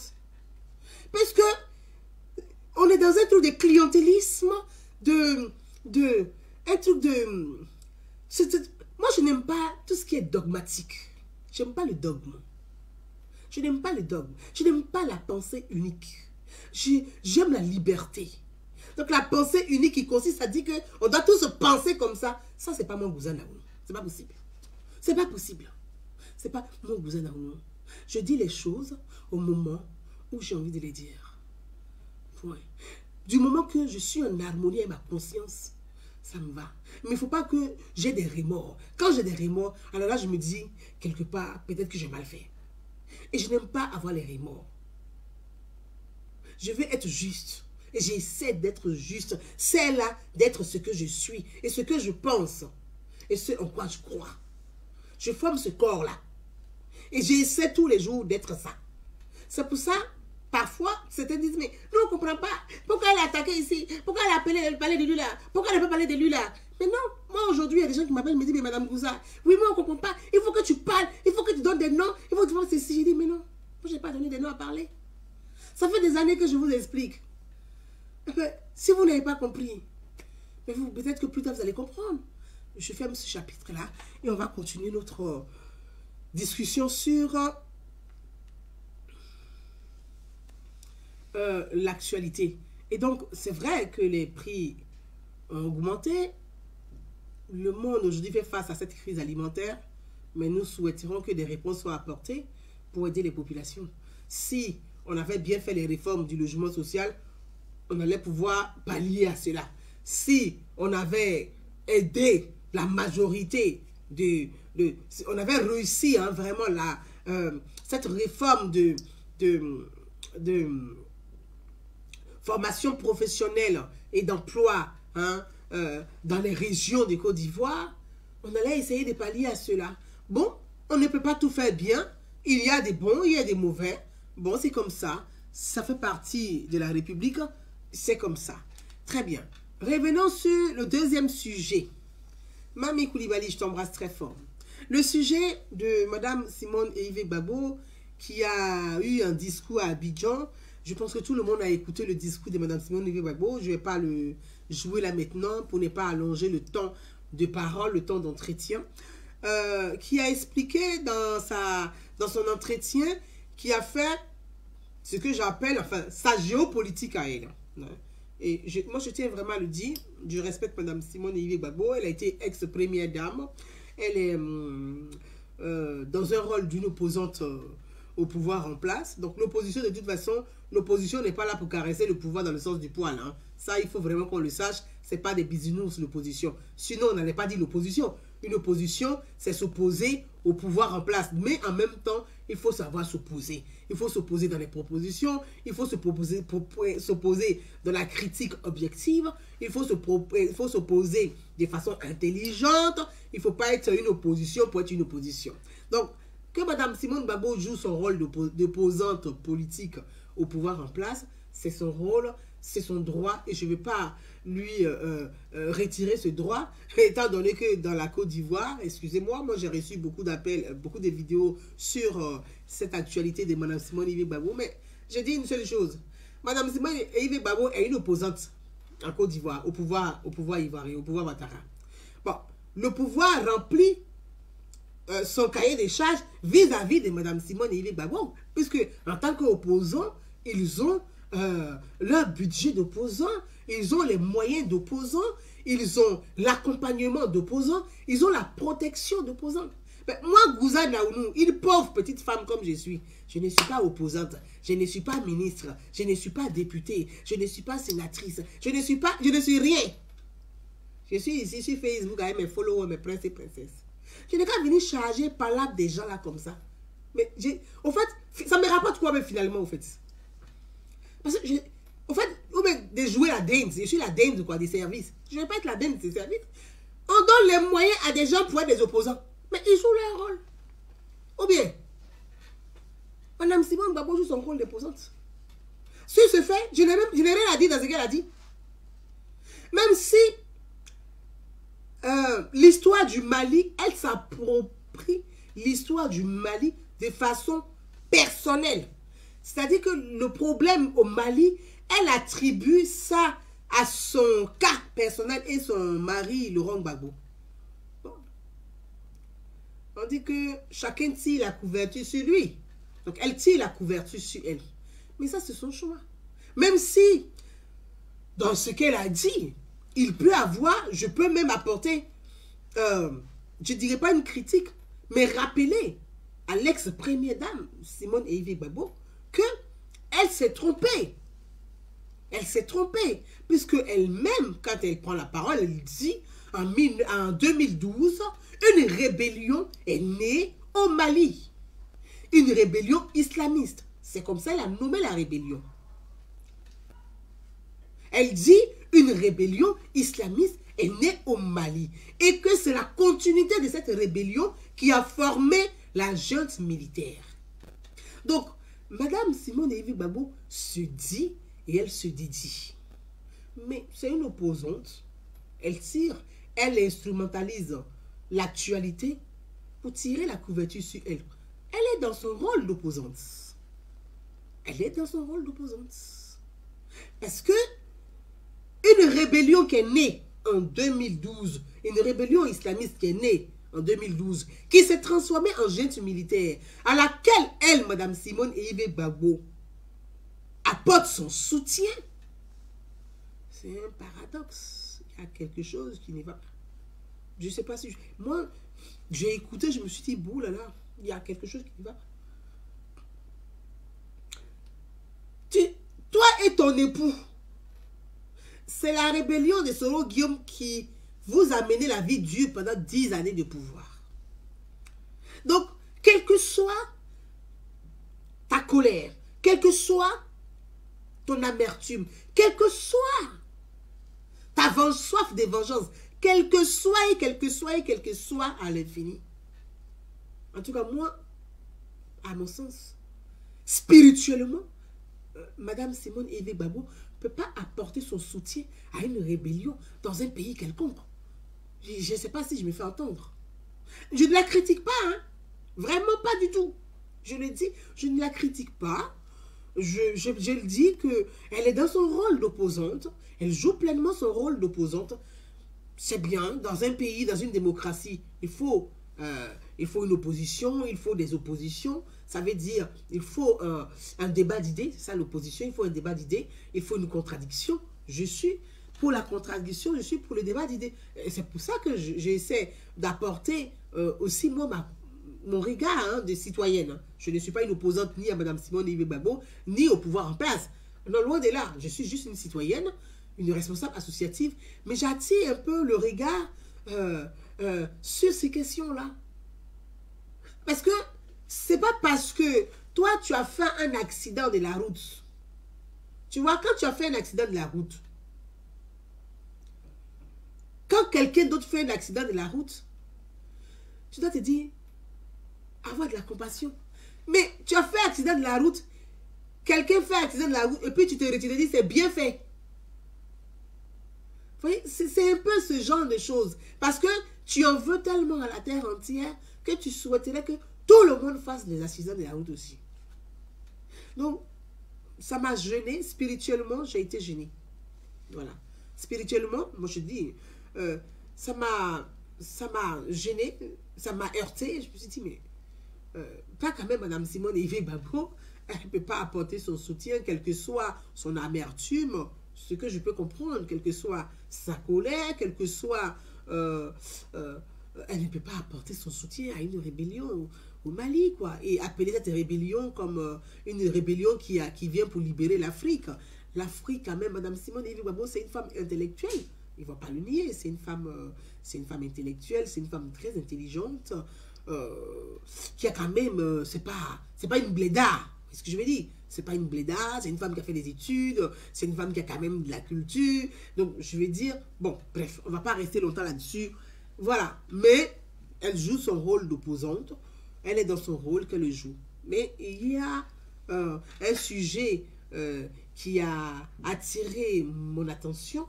Parce que, on est dans un truc de clientélisme, un truc de... Moi, je n'aime pas tout ce qui est dogmatique. Je n'aime pas le dogme. Je n'aime pas le dogme. Je n'aime pas la pensée unique. J'aime la liberté. Donc, la pensée unique qui consiste à dire qu'on doit tous penser comme ça, ça, c'est pas mon cousin Naoun. C'est pas possible. C'est pas possible. C'est pas mon cousin Naoun. Je dis les choses au moment où j'ai envie de les dire. Point. Du moment que je suis en harmonie avec ma conscience, ça me va. Mais il ne faut pas que j'ai des remords. Quand j'ai des remords, alors là, je me dis, quelque part, peut-être que j'ai mal fait. Et je n'aime pas avoir les remords. Je veux être juste. Et j'essaie d'être juste. C'est là d'être ce que je suis. Et ce que je pense. Et ce en quoi je crois. Je forme ce corps-là. Et j'essaie tous les jours d'être ça. C'est pour ça, parfois, certains disent, mais nous, on ne comprend pas. Pourquoi elle a attaqué ici? Pourquoi elle a parlé de lui là? Pourquoi elle n'a pas parlé de lui là? Mais non, moi aujourd'hui, il y a des gens qui m'appellent, me disent, mais Madame Gouza, oui, moi, on ne comprend pas. Il faut que tu parles, il faut que tu donnes des noms, il faut que tu fasses ceci. J'ai dit, mais non, moi, je n'ai pas donné des noms à parler. Ça fait des années que je vous explique. Si vous n'avez pas compris, peut-être que plus tard, vous allez comprendre. Je ferme ce chapitre-là et on va continuer notre discussion sur l'actualité. Et donc, c'est vrai que les prix ont augmenté. Le monde aujourd'hui fait face à cette crise alimentaire, mais nous souhaiterons que des réponses soient apportées pour aider les populations. Si on avait bien fait les réformes du logement social, on allait pouvoir pallier à cela. Si on avait aidé la majorité on avait réussi hein, vraiment cette réforme de formation professionnelle et d'emploi hein, dans les régions de Côte d'Ivoire, on allait essayer de pallier à cela. Bon, on ne peut pas tout faire bien. Il y a des bons, il y a des mauvais. Bon, c'est comme ça. Ça fait partie de la République. C'est comme ça. Très bien. Revenons sur le deuxième sujet. Mami Koulibaly, je t'embrasse très fort. Le sujet de Madame Simone Eïvé Gbagbo qui a eu un discours à Abidjan Je pense que tout le monde a écouté le discours de Mme Simone Olivier Gbagbo. Je ne vais pas le jouer là maintenant pour ne pas allonger le temps de parole, le temps d'entretien. Qui a expliqué dans son entretien, qui a fait ce que j'appelle, enfin, sa géopolitique à elle. Et moi, je tiens vraiment à le dire. Je respecte Mme Simone Olivier Gbagbo. Elle a été ex-première dame. Elle est dans un rôle d'une opposante au pouvoir en place. Donc, l'opposition, de toute façon, l'opposition n'est pas là pour caresser le pouvoir dans le sens du poil. Hein. Ça, il faut vraiment qu'on le sache. Ce n'est pas des bisounours, l'opposition. Sinon, on n'allait pas dire l'opposition. Une opposition, c'est s'opposer au pouvoir en place. Mais en même temps, il faut savoir s'opposer. Il faut s'opposer dans les propositions. Il faut s'opposer dans la critique objective. Il faut s'opposer de façon intelligente. Il ne faut pas être une opposition pour être une opposition. Donc, que Mme Simone Gbagbo joue son rôle d'opposante politique au pouvoir en place, c'est son rôle, c'est son droit, et je ne vais pas lui retirer ce droit, étant donné que dans la Côte d'Ivoire, excusez-moi, moi j'ai reçu beaucoup d'appels, beaucoup de vidéos sur cette actualité de Mme Simone Olivier Gbagbo, mais je dis une seule chose, Mme Simone Olivier Gbagbo est une opposante en Côte d'Ivoire, au pouvoir ivoirien, au pouvoir Ouattara. Bon, le pouvoir remplit son cahier des charges vis-à-vis de Mme Simone Olivier Gbagbo, puisque en tant qu'opposants, ils ont leur budget d'opposants, ils ont les moyens d'opposants, ils ont l'accompagnement d'opposants, ils ont la protection d'opposants. Moi, Gouza Naounou, une pauvre petite femme comme je suis, je ne suis pas opposante, je ne suis pas ministre, je ne suis pas députée, je ne suis pas sénatrice, je ne suis rien. Je suis ici sur Facebook avec mes followers, mes princes et princesses. Je n'ai qu'à venir charger par là des gens là comme ça. Mais au fait, ça me rapporte quoi même finalement au fait? Parce que, au fait, ou bien de jouer la dinde, je suis la dinde quoi, des services. Je ne vais pas être la dinde des services. On donne les moyens à des gens pour être des opposants. Mais ils jouent leur rôle. Ou bien, Mme Simone Gbagbo joue son rôle d'opposante. Sur ce fait, je n'ai rien à dire dans ce qu'elle a dit. Même si l'histoire du Mali, elle s'approprie l'histoire du Mali de façon personnelle. C'est-à-dire que le problème au Mali, elle attribue ça à son cas personnel et son mari, Laurent Gbagbo. Bon. On dit que chacun tire la couverture sur lui. Donc, elle tire la couverture sur elle. Mais ça, c'est son choix. Même si, dans ce qu'elle a dit, il peut avoir, je peux même apporter, je ne dirais pas une critique, mais rappeler à l'ex-première dame, Simone Olivier Gbagbo, qu'elle s'est trompée. Elle s'est trompée, puisque elle-même, quand elle prend la parole, elle dit, en 2012, une rébellion est née au Mali. Une rébellion islamiste. C'est comme ça qu'elle a nommé la rébellion. Elle dit, une rébellion islamiste est née au Mali. Et que c'est la continuité de cette rébellion qui a formé la junte militaire. Donc, Madame Simone Olivier Gbagbo se dit et elle se dédie. Mais c'est une opposante. Elle tire, elle instrumentalise l'actualité pour tirer la couverture sur elle. Elle est dans son rôle d'opposante. Elle est dans son rôle d'opposante. Parce que une rébellion qui est née en 2012, une rébellion islamiste qui est née en 2012, qui s'est transformée en junte militaire, à laquelle elle, Mme Simone Olivier Gbagbo, apporte son soutien, c'est un paradoxe. Il y a quelque chose qui ne va pas. Je ne sais pas si... Moi, j'ai écouté, je me suis dit, bouh là là, il y a quelque chose qui ne va pas. Toi et ton époux, c'est la rébellion de Soro Guillaume qui vous a mené la vie dure pendant 10 années de pouvoir. Donc, quelle que soit ta colère, quelle que soit ton amertume, quelle que soit ta soif de vengeance, quel que soit à l'infini. En tout cas, moi, à mon sens, spirituellement, Madame Simone Olivier Gbagbo ne peut pas apporter son soutien à une rébellion dans un pays quelconque. Je ne sais pas si je me fais entendre. Je ne la critique pas, hein. Vraiment pas du tout. Je le dis, je ne la critique pas. je le dis qu'elle est dans son rôle d'opposante. Elle joue pleinement son rôle d'opposante. C'est bien, dans un pays, dans une démocratie, il faut une opposition, il faut des oppositions. Ça veut dire, il faut un débat d'idées, c'est ça l'opposition, il faut un débat d'idées, il faut une contradiction. Je suis pour la contradiction, je suis pour le débat d'idées. C'est pour ça que j'essaie d'apporter aussi moi mon regard de citoyenne. Je ne suis pas une opposante ni à Mme Simone Veil-Gbagbo, ni au pouvoir en place. Non, loin de là, je suis juste une citoyenne, une responsable associative, mais j'attire un peu le regard sur ces questions-là. Parce que c'est pas parce que toi, tu as fait un accident de la route. Tu vois, quand tu as fait un accident de la route, quand quelqu'un d'autre fait un accident de la route, tu dois te dire, avoir de la compassion. Mais tu as fait un accident de la route, quelqu'un fait un accident de la route, et puis tu te dis, c'est bien fait. Vous voyez, c'est un peu ce genre de choses. Parce que tu en veux tellement à la terre entière que tu souhaiterais que tout le monde fasse des accidents de la route aussi. Donc, ça m'a gêné. Spirituellement, j'ai été gêné. Voilà. Spirituellement, moi je dis, ça m'a gêné, ça m'a heurté. Je me suis dit, mais pas quand même Mme Simone Veil-Gbagbo, elle ne peut pas apporter son soutien, quelle que soit son amertume, ce que je peux comprendre, quelle que soit sa colère, quelle que soit... elle ne peut pas apporter son soutien à une rébellion au Mali, quoi. Et appeler cette rébellion comme une rébellion qui vient pour libérer l'Afrique. L'Afrique, quand même, Mme Simone Veil-Gbagbo, c'est une femme intellectuelle. Il ne va pas le nier. C'est une femme intellectuelle, c'est une femme très intelligente, qui a quand même... c'est pas une blédarde. C'est ce que je veux dire. C'est pas une blédarde, c'est une femme qui a fait des études, c'est une femme qui a quand même de la culture. Donc, je vais dire... Bon, bref, on ne va pas rester longtemps là-dessus. Voilà. Mais elle joue son rôle d'opposante. Elle est dans son rôle qu'elle joue. Mais il y a un sujet qui a attiré mon attention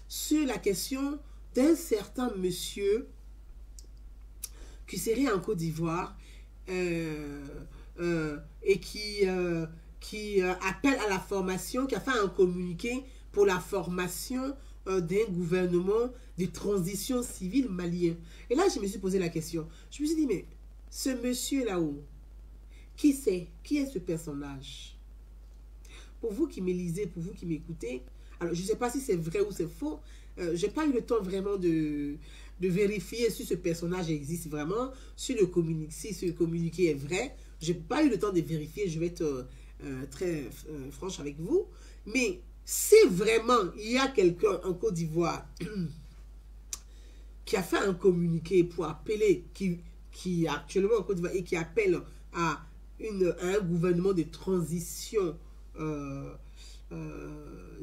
sur la question d'un certain monsieur qui serait en Côte d'Ivoire et qui appelle à la formation, qui a fait un communiqué pour la formation d'un gouvernement de transition civile malien. Et là, je me suis posé la question. Je me suis dit, mais ce monsieur là-haut, qui c'est? Qui est ce personnage? Pour vous qui me lisez, pour vous qui m'écoutez, alors je ne sais pas si c'est vrai ou c'est faux, je n'ai pas eu le temps vraiment de vérifier si ce personnage existe vraiment, si ce communiqué est vrai. Je n'ai pas eu le temps de vérifier, je vais être très franche avec vous. Mais si vraiment il y a quelqu'un en Côte d'Ivoire qui a fait un communiqué pour appeler, qui est actuellement en Côte d'Ivoire et qui appelle à un gouvernement de transition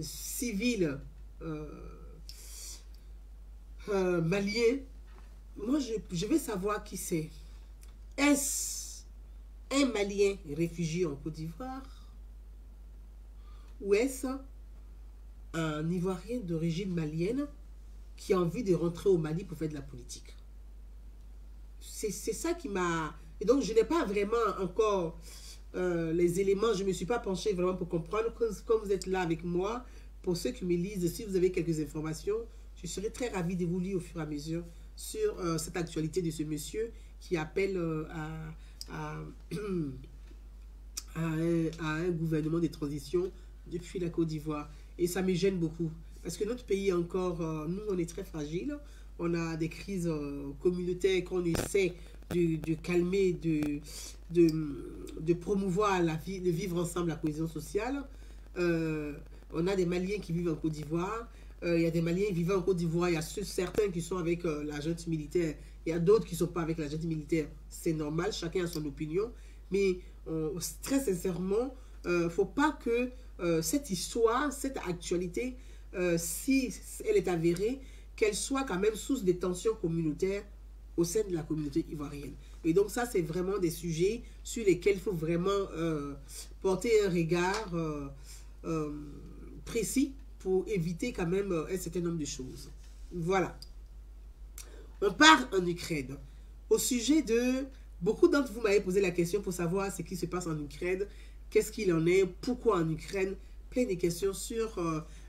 civile malien, moi je vais savoir qui c'est. Est-ce un Malien réfugié en Côte d'Ivoire ou est-ce un Ivoirien d'origine malienne qui a envie de rentrer au Mali pour faire de la politique? C'est ça qui m'a... Et donc je n'ai pas vraiment encore les éléments, je ne me suis pas penchée vraiment pour comprendre. Comme vous êtes là avec moi, pour ceux qui me lisent, si vous avez quelques informations, je serai très ravie de vous lire au fur et à mesure sur cette actualité de ce monsieur qui appelle à un gouvernement de transition depuis la Côte d'Ivoire. Et ça me gêne beaucoup. Parce que notre pays encore, nous, on est très fragile. On a des crises communautaires qu'on essaie de calmer, de promouvoir la vie, de vivre ensemble la cohésion sociale. On a des Maliens qui vivent en Côte d'Ivoire. Il y a des Maliens vivant en Côte d'Ivoire. Il y a certains qui sont avec la junte militaire. Il y a d'autres qui ne sont pas avec la junte militaire. C'est normal, chacun a son opinion. Mais très sincèrement, il ne faut pas que cette histoire, cette actualité, si elle est avérée, qu'elle soit quand même source de tensions communautaires au sein de la communauté ivoirienne. Et donc ça, c'est vraiment des sujets sur lesquels il faut vraiment porter un regard précis pour éviter quand même un certain nombre de choses. Voilà. On part en Ukraine. Au sujet de... Beaucoup d'entre vous m'avez posé la question pour savoir ce qui se passe en Ukraine. qu'est-ce qu'il en est, pourquoi en Ukraine, plein de questions sur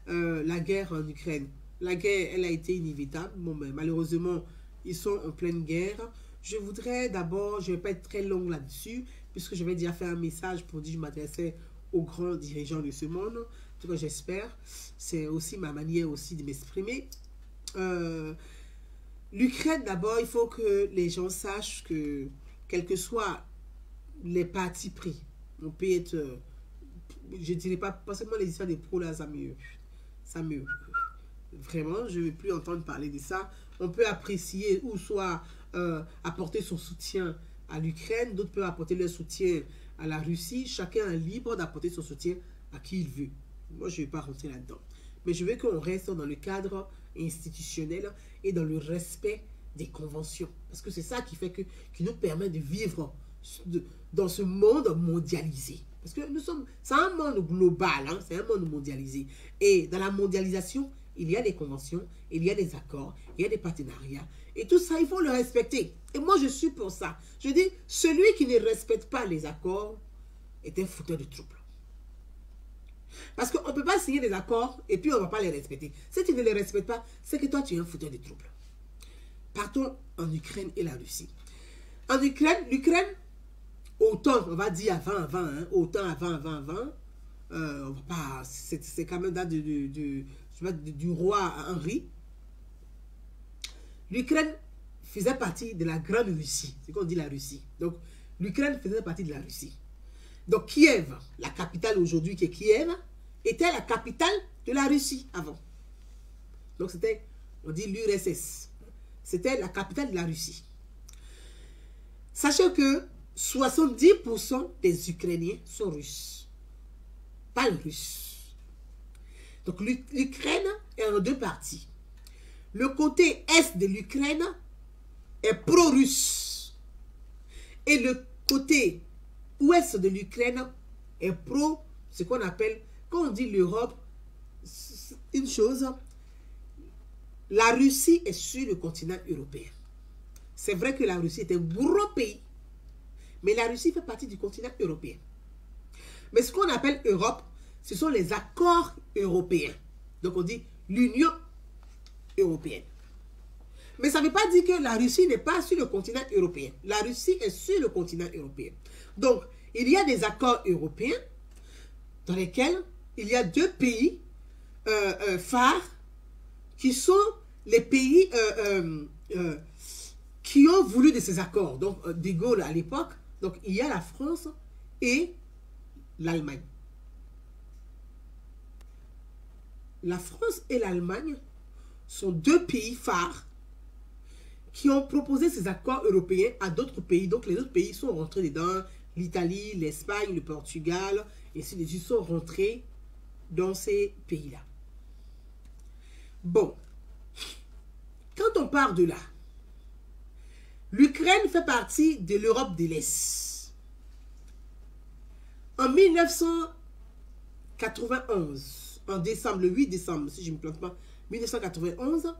la guerre en Ukraine. La guerre, elle a été inévitable. Bon, mais malheureusement, ils sont en pleine guerre. Je voudrais d'abord, je ne vais pas être très longue là-dessus, puisque je vais déjà faire un message pour dire que je m'adressais aux grands dirigeants de ce monde. En tout cas, j'espère. C'est aussi ma manière aussi de m'exprimer. L'Ukraine, d'abord, il faut que les gens sachent que, quels que soient les partis pris, on peut être, je ne dirais pas seulement les histoires des pros là, ça me, vraiment, je ne veux plus entendre parler de ça. On peut apprécier ou soit apporter son soutien à l'Ukraine, d'autres peuvent apporter leur soutien à la Russie. Chacun est libre d'apporter son soutien à qui il veut. Moi, je ne vais pas rentrer là-dedans. Mais je veux qu'on reste dans le cadre institutionnel et dans le respect des conventions. Parce que c'est ça qui fait qui nous permet de vivre dans ce monde mondialisé. Parce que c'est un monde global, hein, c'est un monde mondialisé. Et dans la mondialisation, il y a des conventions, il y a des accords, il y a des partenariats. Et tout ça, il faut le respecter. Et moi, je suis pour ça. Je dis, celui qui ne respecte pas les accords est un fouteur de trouble. Parce qu'on ne peut pas signer des accords et puis on ne va pas les respecter. Si tu ne les respectes pas, c'est que toi, tu es un fouteur de trouble. Partons en Ukraine et la Russie. En Ukraine, l'Ukraine, autant, on va dire avant, hein, autant avant, on va pas, c'est quand même date du roi Henri. L'Ukraine faisait partie de la grande Russie, c'est qu'on dit la Russie. Donc, l'Ukraine faisait partie de la Russie. Donc, Kiev, la capitale aujourd'hui qui est Kiev, était la capitale de la Russie avant. Donc, c'était, on dit l'URSS. C'était la capitale de la Russie. Sachez que 70% des Ukrainiens sont russes. Pas les Russes. Donc, l'Ukraine est en deux parties. Le côté est de l'Ukraine est pro-russe. Et le côté ouest de l'Ukraine est pro, ce qu'on appelle, quand on dit l'Europe, une chose, la Russie est sur le continent européen. C'est vrai que la Russie est un gros pays, mais la Russie fait partie du continent européen. Mais ce qu'on appelle Europe, ce sont les accords européens. Donc on dit l'Union européenne. Mais ça ne veut pas dire que la Russie n'est pas sur le continent européen. La Russie est sur le continent européen. Donc, il y a des accords européens dans lesquels il y a deux pays phares qui sont les pays qui ont voulu de ces accords. Donc, De Gaulle à l'époque, donc il y a la France et l'Allemagne. La France et l'Allemagne sont deux pays phares qui ont proposé ces accords européens à d'autres pays. Donc, les autres pays sont rentrés dedans. L'Italie, l'Espagne, le Portugal, et ainsi de suite sont rentrés dans ces pays-là. Bon. Quand on part de là, l'Ukraine fait partie de l'Europe de l'Est. En 1991, en décembre, le 8 décembre, si je ne me plante pas, 1991,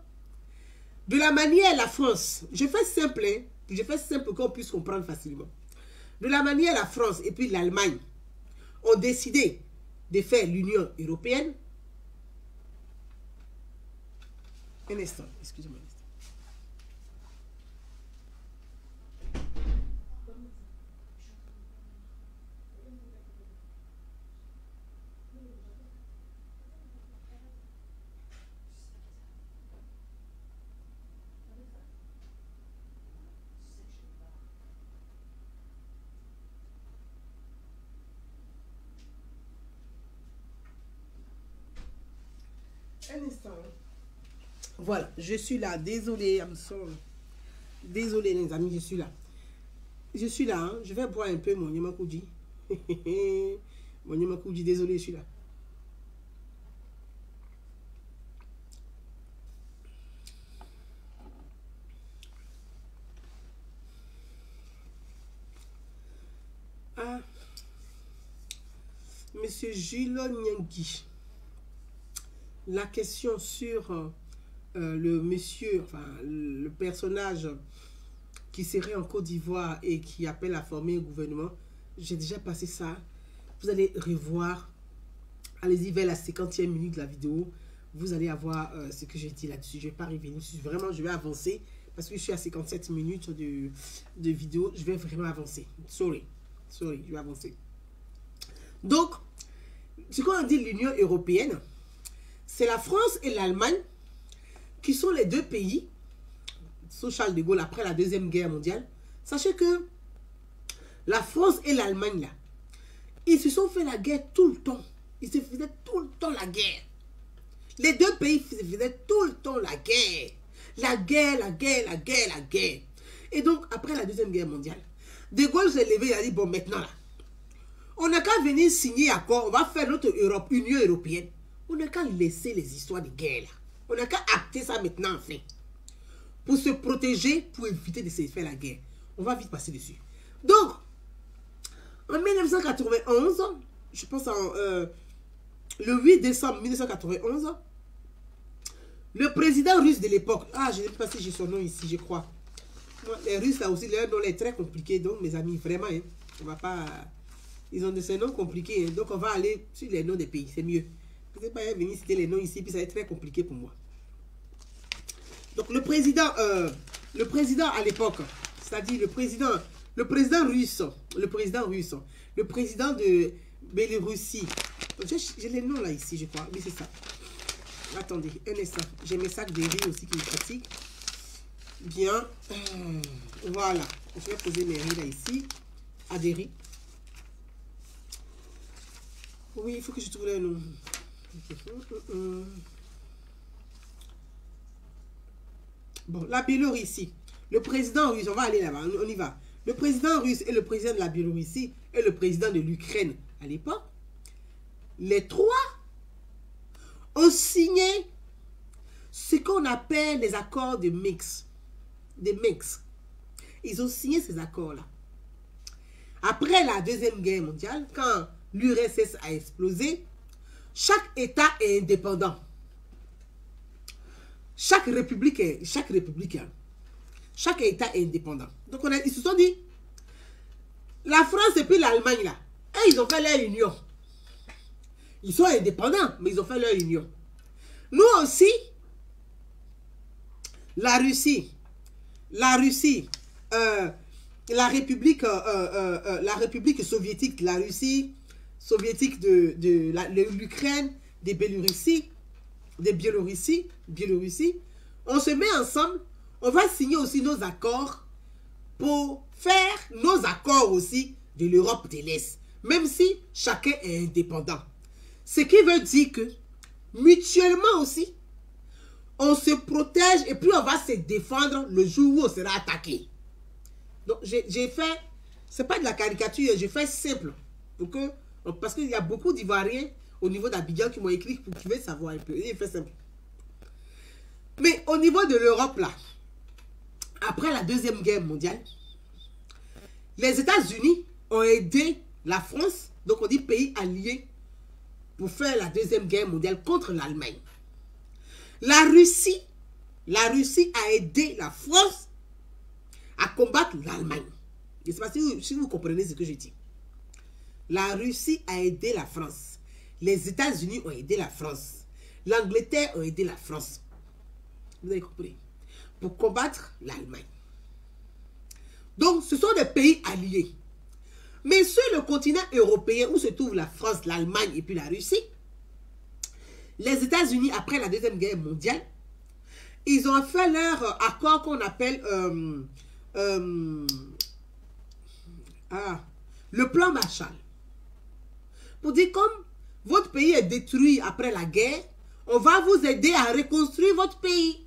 de la manière la France, je fais simple, hein, je fais simple qu'on puisse comprendre facilement. De la manière la France et puis l'Allemagne ont décidé de faire l'Union européenne. Un instant, excusez-moi. Un instant. Voilà, je suis là. Désolé, I'm sorry. Désolé, les amis, je suis là. Je suis là, hein. Je vais boire un peu mon Yamakuji. Mon Yamakuji, désolé, je suis là. Ah. Monsieur Jules Nyangui. La question sur le monsieur, enfin le personnage qui serait en Côte d'Ivoire et qui appelle à former un gouvernement, j'ai déjà passé ça. Vous allez revoir. Allez-y vers la 50e minute de la vidéo. Vous allez avoir ce que j'ai dit là-dessus. Je ne vais pas revenir. Vraiment, je vais avancer. Parce que je suis à 57 minutes de vidéo. Je vais vraiment avancer. Sorry, je vais avancer. Donc, ce qu'on dit l'Union européenne, c'est la France et l'Allemagne qui sont les deux pays, sous Charles de Gaulle, après la Deuxième Guerre mondiale. Sachez que la France et l'Allemagne, là, ils se sont fait la guerre tout le temps. Ils se faisaient tout le temps la guerre. Les deux pays se faisaient tout le temps la guerre. La guerre, la guerre, la guerre, la guerre. Et donc, après la Deuxième Guerre mondiale, De Gaulle s'est levé, il a dit, bon, maintenant, là, on n'a qu'à venir signer accord, on va faire notre Union européenne. On n'a qu'à laisser les histoires de guerre, là. On n'a qu'à acter ça maintenant, enfin. Pour se protéger, pour éviter de se faire la guerre. On va vite passer dessus. Donc, en 1991, je pense le 8 décembre 1991, le président russe de l'époque, je ne sais pas si j'ai son nom ici, je crois. Moi, les Russes, là aussi, leur nom est très compliqué. Donc, mes amis, vraiment, hein, on va pas... Ils ont des noms compliqués. Hein, donc, on va aller sur les noms des pays. C'est mieux. Je ne sais pas venir citer les noms ici, puis ça va être très compliqué pour moi. Donc, le président à l'époque, c'est-à-dire le président russe, le président de Biélorussie. J'ai les noms là ici, je crois. Oui, c'est ça. Attendez, un instant. J'ai mes sacs de riz aussi qui me fatiguent. Bien. Voilà. Je vais poser mes riz là ici. À des riz. Oui, il faut que je trouve le nom. Bon, la Biélorussie. Le président russe, on va aller là-bas, on y va. Le président russe et le président de la Biélorussie et le président de l'Ukraine à l'époque, les trois ont signé ce qu'on appelle les accords de Minsk. Ils ont signé ces accords-là. Après la Deuxième Guerre mondiale, quand l'URSS a explosé, chaque État est indépendant. Chaque État est indépendant. Donc ils se sont dit, la France et puis l'Allemagne là, et ils ont fait leur union. Ils sont indépendants, mais ils ont fait leur union. Nous aussi, la Russie, la République soviétique, la Russie soviétique de l'Ukraine, de Biélorussie, on se met ensemble, on va signer aussi nos accords pour faire nos accords aussi de l'Europe de l'Est, même si chacun est indépendant. Ce qui veut dire que mutuellement aussi, on se protège et puis on va se défendre le jour où on sera attaqué. Donc j'ai fait, c'est pas de la caricature, j'ai fait simple pour que, parce qu'il y a beaucoup d'Ivoiriens au niveau d'Abidjan qui m'ont écrit pour qu'ils veulent savoir un peu. J'ai fait simple. Mais au niveau de l'Europe là, après la Deuxième Guerre mondiale, les États-Unis ont aidé la France, donc on dit pays alliés, pour faire la Deuxième Guerre mondiale contre l'Allemagne. La Russie a aidé la France à combattre l'Allemagne. Je ne sais pas si vous comprenez ce que je dis. La Russie a aidé la France. Les États-Unis ont aidé la France. L'Angleterre a aidé la France. Vous avez compris? Pour combattre l'Allemagne. Donc, ce sont des pays alliés. Mais sur le continent européen, où se trouve la France, l'Allemagne et puis la Russie, les États-Unis, après la Deuxième Guerre mondiale, ils ont fait leur accord qu'on appelle le plan Marshall. Pour dire, comme votre pays est détruit après la guerre, on va vous aider à reconstruire votre pays.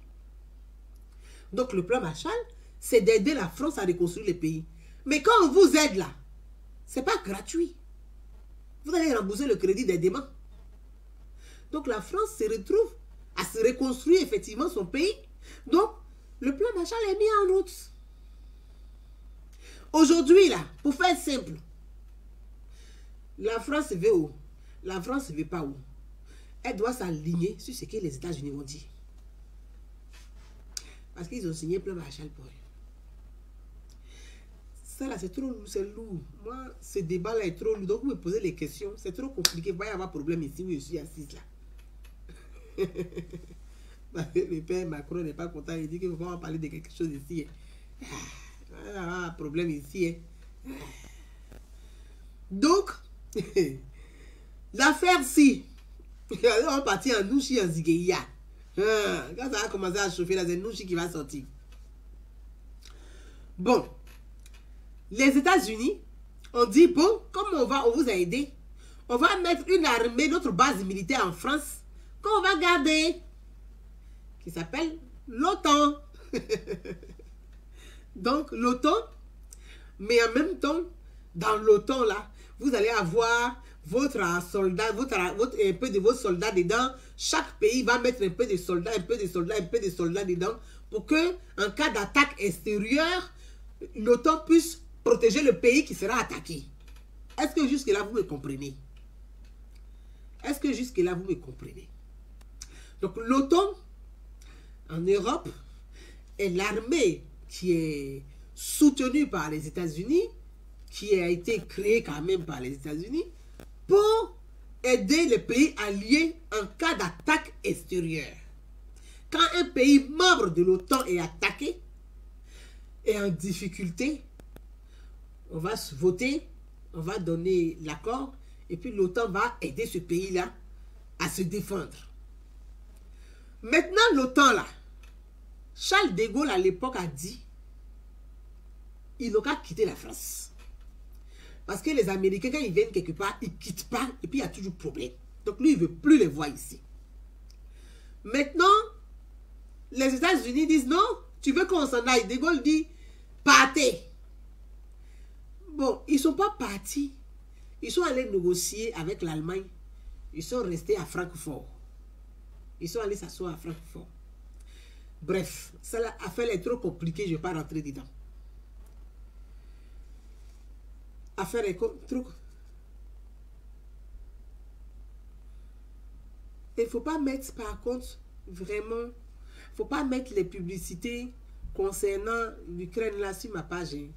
Donc, le plan Marshall, c'est d'aider la France à reconstruire le pays. Mais quand on vous aide là, c'est pas gratuit. Vous allez rembourser le crédit d'aidement. Donc, la France se retrouve à se reconstruire effectivement son pays. Donc, le plan Marshall est mis en route. Aujourd'hui, là, pour faire simple, la France veut où? La France ne veut pas où? Elle doit s'aligner sur ce que les États-Unis ont dit. Parce qu'ils ont signé le plan Marshall pour eux. Ça là, c'est trop lourd, c'est lourd. Moi, ce débat-là est trop lourd. Donc, vous me posez les questions. C'est trop compliqué. Il va y avoir problème ici où je suis assise là. Le père Macron n'est pas content. Il dit qu'il va parler de quelque chose ici. Il va y avoir un problème ici. Donc, l'affaire-ci, on va partir en Nouchi, en Zigueya. Quand ça va commencer à chauffer, là, c'est Nouchi qui va sortir. Bon, les États-Unis ont dit, bon, comme on vous a aidé, on va mettre une armée, notre base militaire en France, qu'on va garder, qui s'appelle l'OTAN. Donc, l'OTAN, mais en même temps, dans l'OTAN, là, vous allez avoir votre soldat, un peu de vos soldats dedans. Chaque pays va mettre un peu de soldats, un peu de soldats, un peu de soldats dedans, pour que, en cas d'attaque extérieure, l'OTAN puisse protéger le pays qui sera attaqué. Est-ce que jusque-là, vous me comprenez? Est-ce que jusque-là, vous me comprenez? Donc, l'OTAN, en Europe, est l'armée qui est soutenue par les États-Unis, qui a été créée quand même par les États-Unis, pour aider les pays alliés en cas d'attaque extérieure. Quand un pays membre de l'OTAN est attaqué, est en difficulté, on va se voter, on va donner l'accord, et puis l'OTAN va aider ce pays-là à se défendre. Maintenant, l'OTAN, là, Charles de Gaulle, à l'époque, a dit, il n'a qu'à quitter la France. Parce que les Américains, quand ils viennent quelque part, ils ne quittent pas, et puis il y a toujours problème. Donc lui, il ne veut plus les voir ici. Maintenant, les États-Unis disent, non, tu veux qu'on s'en aille. De Gaulle dit, partez. Bon, ils ne sont pas partis. Ils sont allés négocier avec l'Allemagne. Ils sont restés à Francfort. Ils sont allés s'asseoir à Francfort. Bref, ça, l'affaire est trop compliquée, je ne vais pas rentrer dedans. Affaire est trop... Il ne faut pas mettre, par contre, vraiment, il ne faut pas mettre les publicités concernant l'Ukraine là sur ma page. Hein.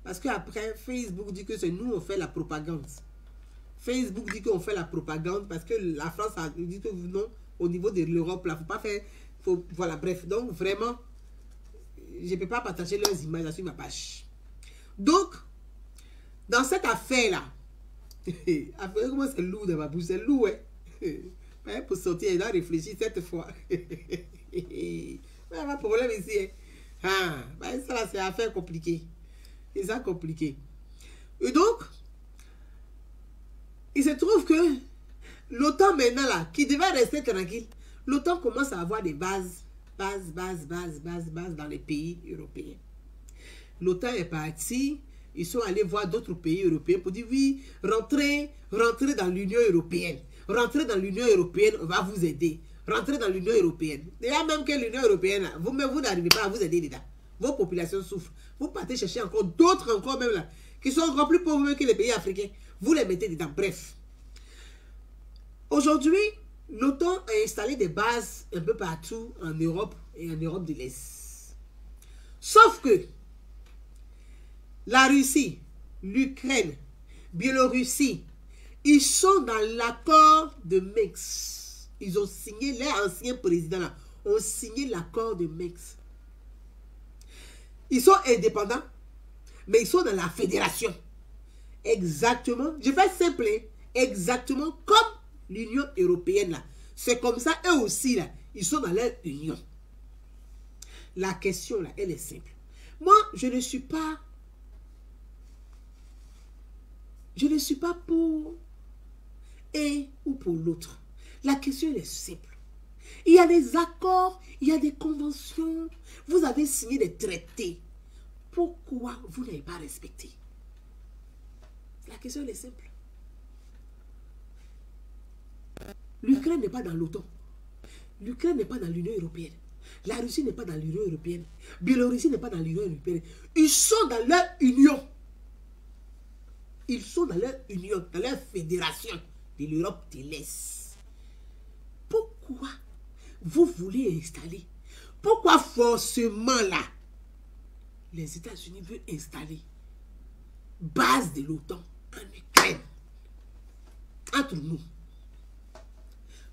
Parce qu'après, Facebook dit que c'est nous, on fait la propagande. Facebook dit qu'on fait la propagande parce que la France a dit que non, au niveau de l'Europe, là, il ne faut pas faire... voilà, bref. Donc, vraiment, je ne peux pas partager leurs images sur ma page. Donc, dans cette affaire-là, comment c'est lourd dans ma bouche? C'est lourd, hein? Pour sortir, il doit réfléchir cette fois. Il y a un problème ici. Hein? Ça, là, c'est une affaire compliquée. C'est ça compliqué. Et donc, il se trouve que l'OTAN maintenant, là, qui devait rester tranquille, l'OTAN commence à avoir des bases dans les pays européens. L'OTAN est parti. Ils sont allés voir d'autres pays européens pour dire, oui, rentrez dans l'Union européenne. Rentrez dans l'Union européenne, on va vous aider. Rentrez dans l'Union européenne. Déjà même que l'Union européenne, vous n'arrivez pas à vous aider dedans. Vos populations souffrent. Vous partez chercher encore d'autres encore même là, qui sont encore plus pauvres que les pays africains. Vous les mettez dedans. Bref. Aujourd'hui, l'OTAN a installé des bases un peu partout en Europe et en Europe de l'Est. Sauf que la Russie, l'Ukraine, Biélorussie, ils sont dans l'accord de Minsk. Ils ont signé, les anciens présidents là, ont signé l'accord de Minsk. Ils sont indépendants, mais ils sont dans la fédération. Exactement, je fais simple, exactement comme l'Union européenne là. C'est comme ça, eux aussi là, ils sont dans leur union. La question là, elle est simple. Moi, je ne suis pas pour un ou pour l'autre. La question elle est simple. Il y a des accords, il y a des conventions. Vous avez signé des traités. Pourquoi vous n'avez pas respecté? La question elle est simple. L'Ukraine n'est pas dans l'OTAN. L'Ukraine n'est pas dans l'Union européenne. La Russie n'est pas dans l'Union européenne. Biélorussie n'est pas dans l'Union européenne. Ils sont dans leur union. Ils sont dans leur union, dans leur fédération de l'Europe de l'Est. Pourquoi vous voulez installer? Pourquoi forcément là, les États-Unis veulent installer base de l'OTAN en Ukraine. Entre nous.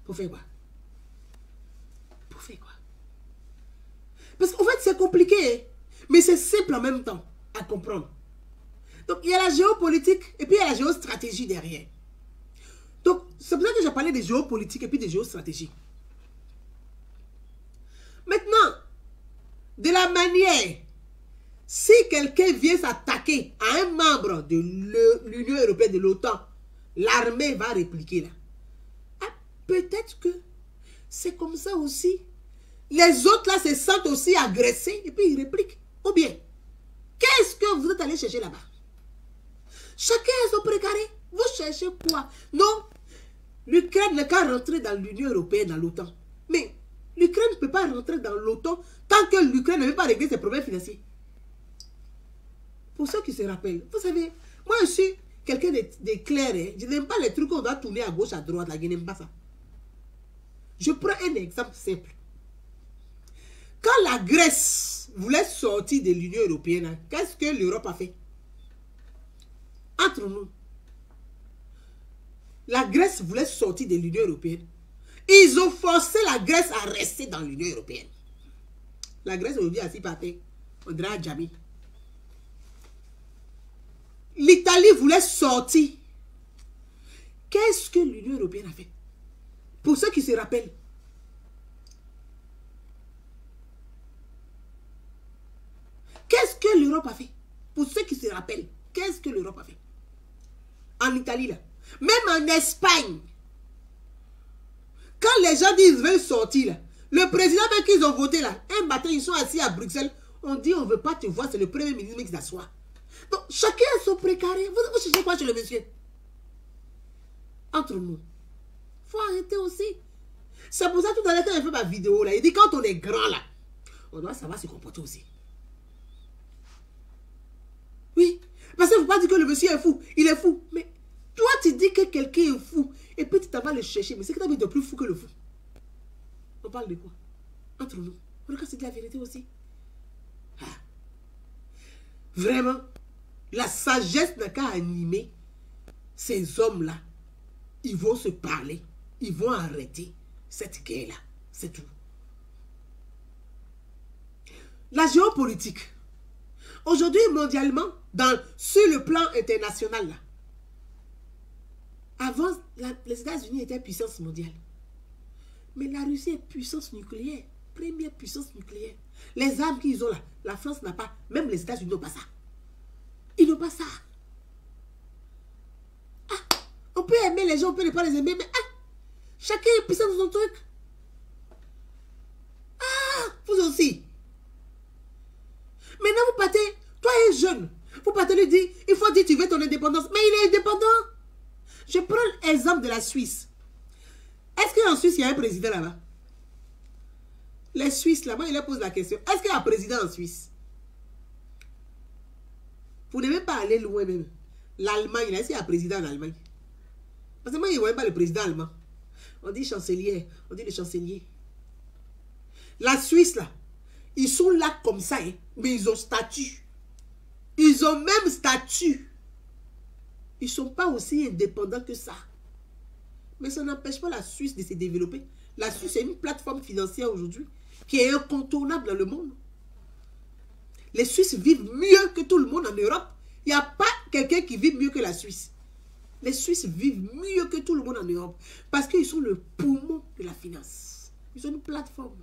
Pour faire quoi? Pour faire quoi? Parce qu'en fait, c'est compliqué, mais c'est simple en même temps à comprendre. Donc, il y a la géopolitique et puis il y a la géostratégie derrière. Donc, c'est pour ça que j'ai parlé de géopolitique et puis de géostratégie. Maintenant, de la manière, si quelqu'un vient s'attaquer à un membre de l'Union européenne, de l'OTAN, l'armée va répliquer là. Ah, peut-être que c'est comme ça aussi. Les autres là se sentent aussi agressés et puis ils répliquent. Ou bien, qu'est-ce que vous êtes allé chercher là-bas? Chacun a son précaré. Vous cherchez quoi? Non, l'Ukraine n'est qu'à rentrer dans l'Union européenne, dans l'OTAN. Mais l'Ukraine ne peut pas rentrer dans l'OTAN tant que l'Ukraine ne veut pas régler ses problèmes financiers. Pour ceux qui se rappellent, vous savez, moi je suis quelqu'un de clair. Hein? Je n'aime pas les trucs qu'on doit tourner à gauche, à droite. Là, je n'aime pas ça. Je prends un exemple simple. Quand la Grèce voulait sortir de l'Union européenne, qu'est-ce que l'Europe a fait? Entre nous, la Grèce voulait sortir de l'Union européenne. Ils ont forcé la Grèce à rester dans l'Union européenne. La Grèce aujourd'hui a si parti. On dirait jamais. L'Italie voulait sortir. Qu'est-ce que l'Union européenne a fait? Pour ceux qui se rappellent. Qu'est-ce que l'Europe a fait? Pour ceux qui se rappellent. Qu'est-ce que l'Europe a fait? En Italie, là. Même en Espagne. Quand les gens disent qu'ils veulent sortir, là, le président même qu'ils ont voté, là, un matin, ils sont assis à Bruxelles. On dit, on ne veut pas te voir, c'est le premier ministre qui s'assoit. Donc, chacun a son précaré. Vous cherchez quoi chez le monsieur? Entre nous. Il faut arrêter aussi. C'est pour ça que tout à l'heure, quand j'ai fait ma vidéo, là, il dit, quand on est grand, là, on doit savoir se comporter aussi. Oui. Parce qu'il ne faut pas dire que le monsieur est fou. Il est fou. Mais toi, tu dis que quelqu'un est fou. Et puis tu t'en vas le chercher. Mais c'est que tu as envie de plus fou que le fou. On parle de quoi? Entre nous. On regarde, c'est de la vérité aussi. Ah. Vraiment, la sagesse n'a qu'à animer ces hommes-là. Ils vont se parler. Ils vont arrêter cette guerre-là. C'est tout. La géopolitique. Aujourd'hui, mondialement, sur le plan international, là, avant, les États-Unis étaient puissance mondiale. Mais la Russie est puissance nucléaire. Première puissance nucléaire. Les armes qu'ils ont là, la France n'a pas. Même les États-Unis n'ont pas ça. Ils n'ont pas ça. Ah, on peut aimer les gens, on peut ne pas les aimer, mais chacun est puissant dans son truc. Ah, vous aussi. Maintenant, vous partez, toi un jeune, vous partez lui dire, il faut dire tu veux ton indépendance. Mais il est indépendant. Je prends l'exemple de la Suisse. Est-ce qu'en Suisse, il y a un président là-bas? Les Suisses, là-bas, il leur pose la question. Est-ce qu'il y a un président en Suisse? Vous ne devez pas aller loin même. L'Allemagne, est-ce qu'il y a un président en Allemagne? Parce que moi, il ne voit pas le président allemand. On dit chancelier, on dit le chancelier. La Suisse, là, ils sont là comme ça, hein, mais ils ont statut. Ils ont même statut. Ils ne sont pas aussi indépendants que ça. Mais ça n'empêche pas la Suisse de se développer. La Suisse est une plateforme financière aujourd'hui qui est incontournable dans le monde. Les Suisses vivent mieux que tout le monde en Europe. Il n'y a pas quelqu'un qui vit mieux que la Suisse. Les Suisses vivent mieux que tout le monde en Europe. Parce qu'ils sont le poumon de la finance. Ils ont une plateforme.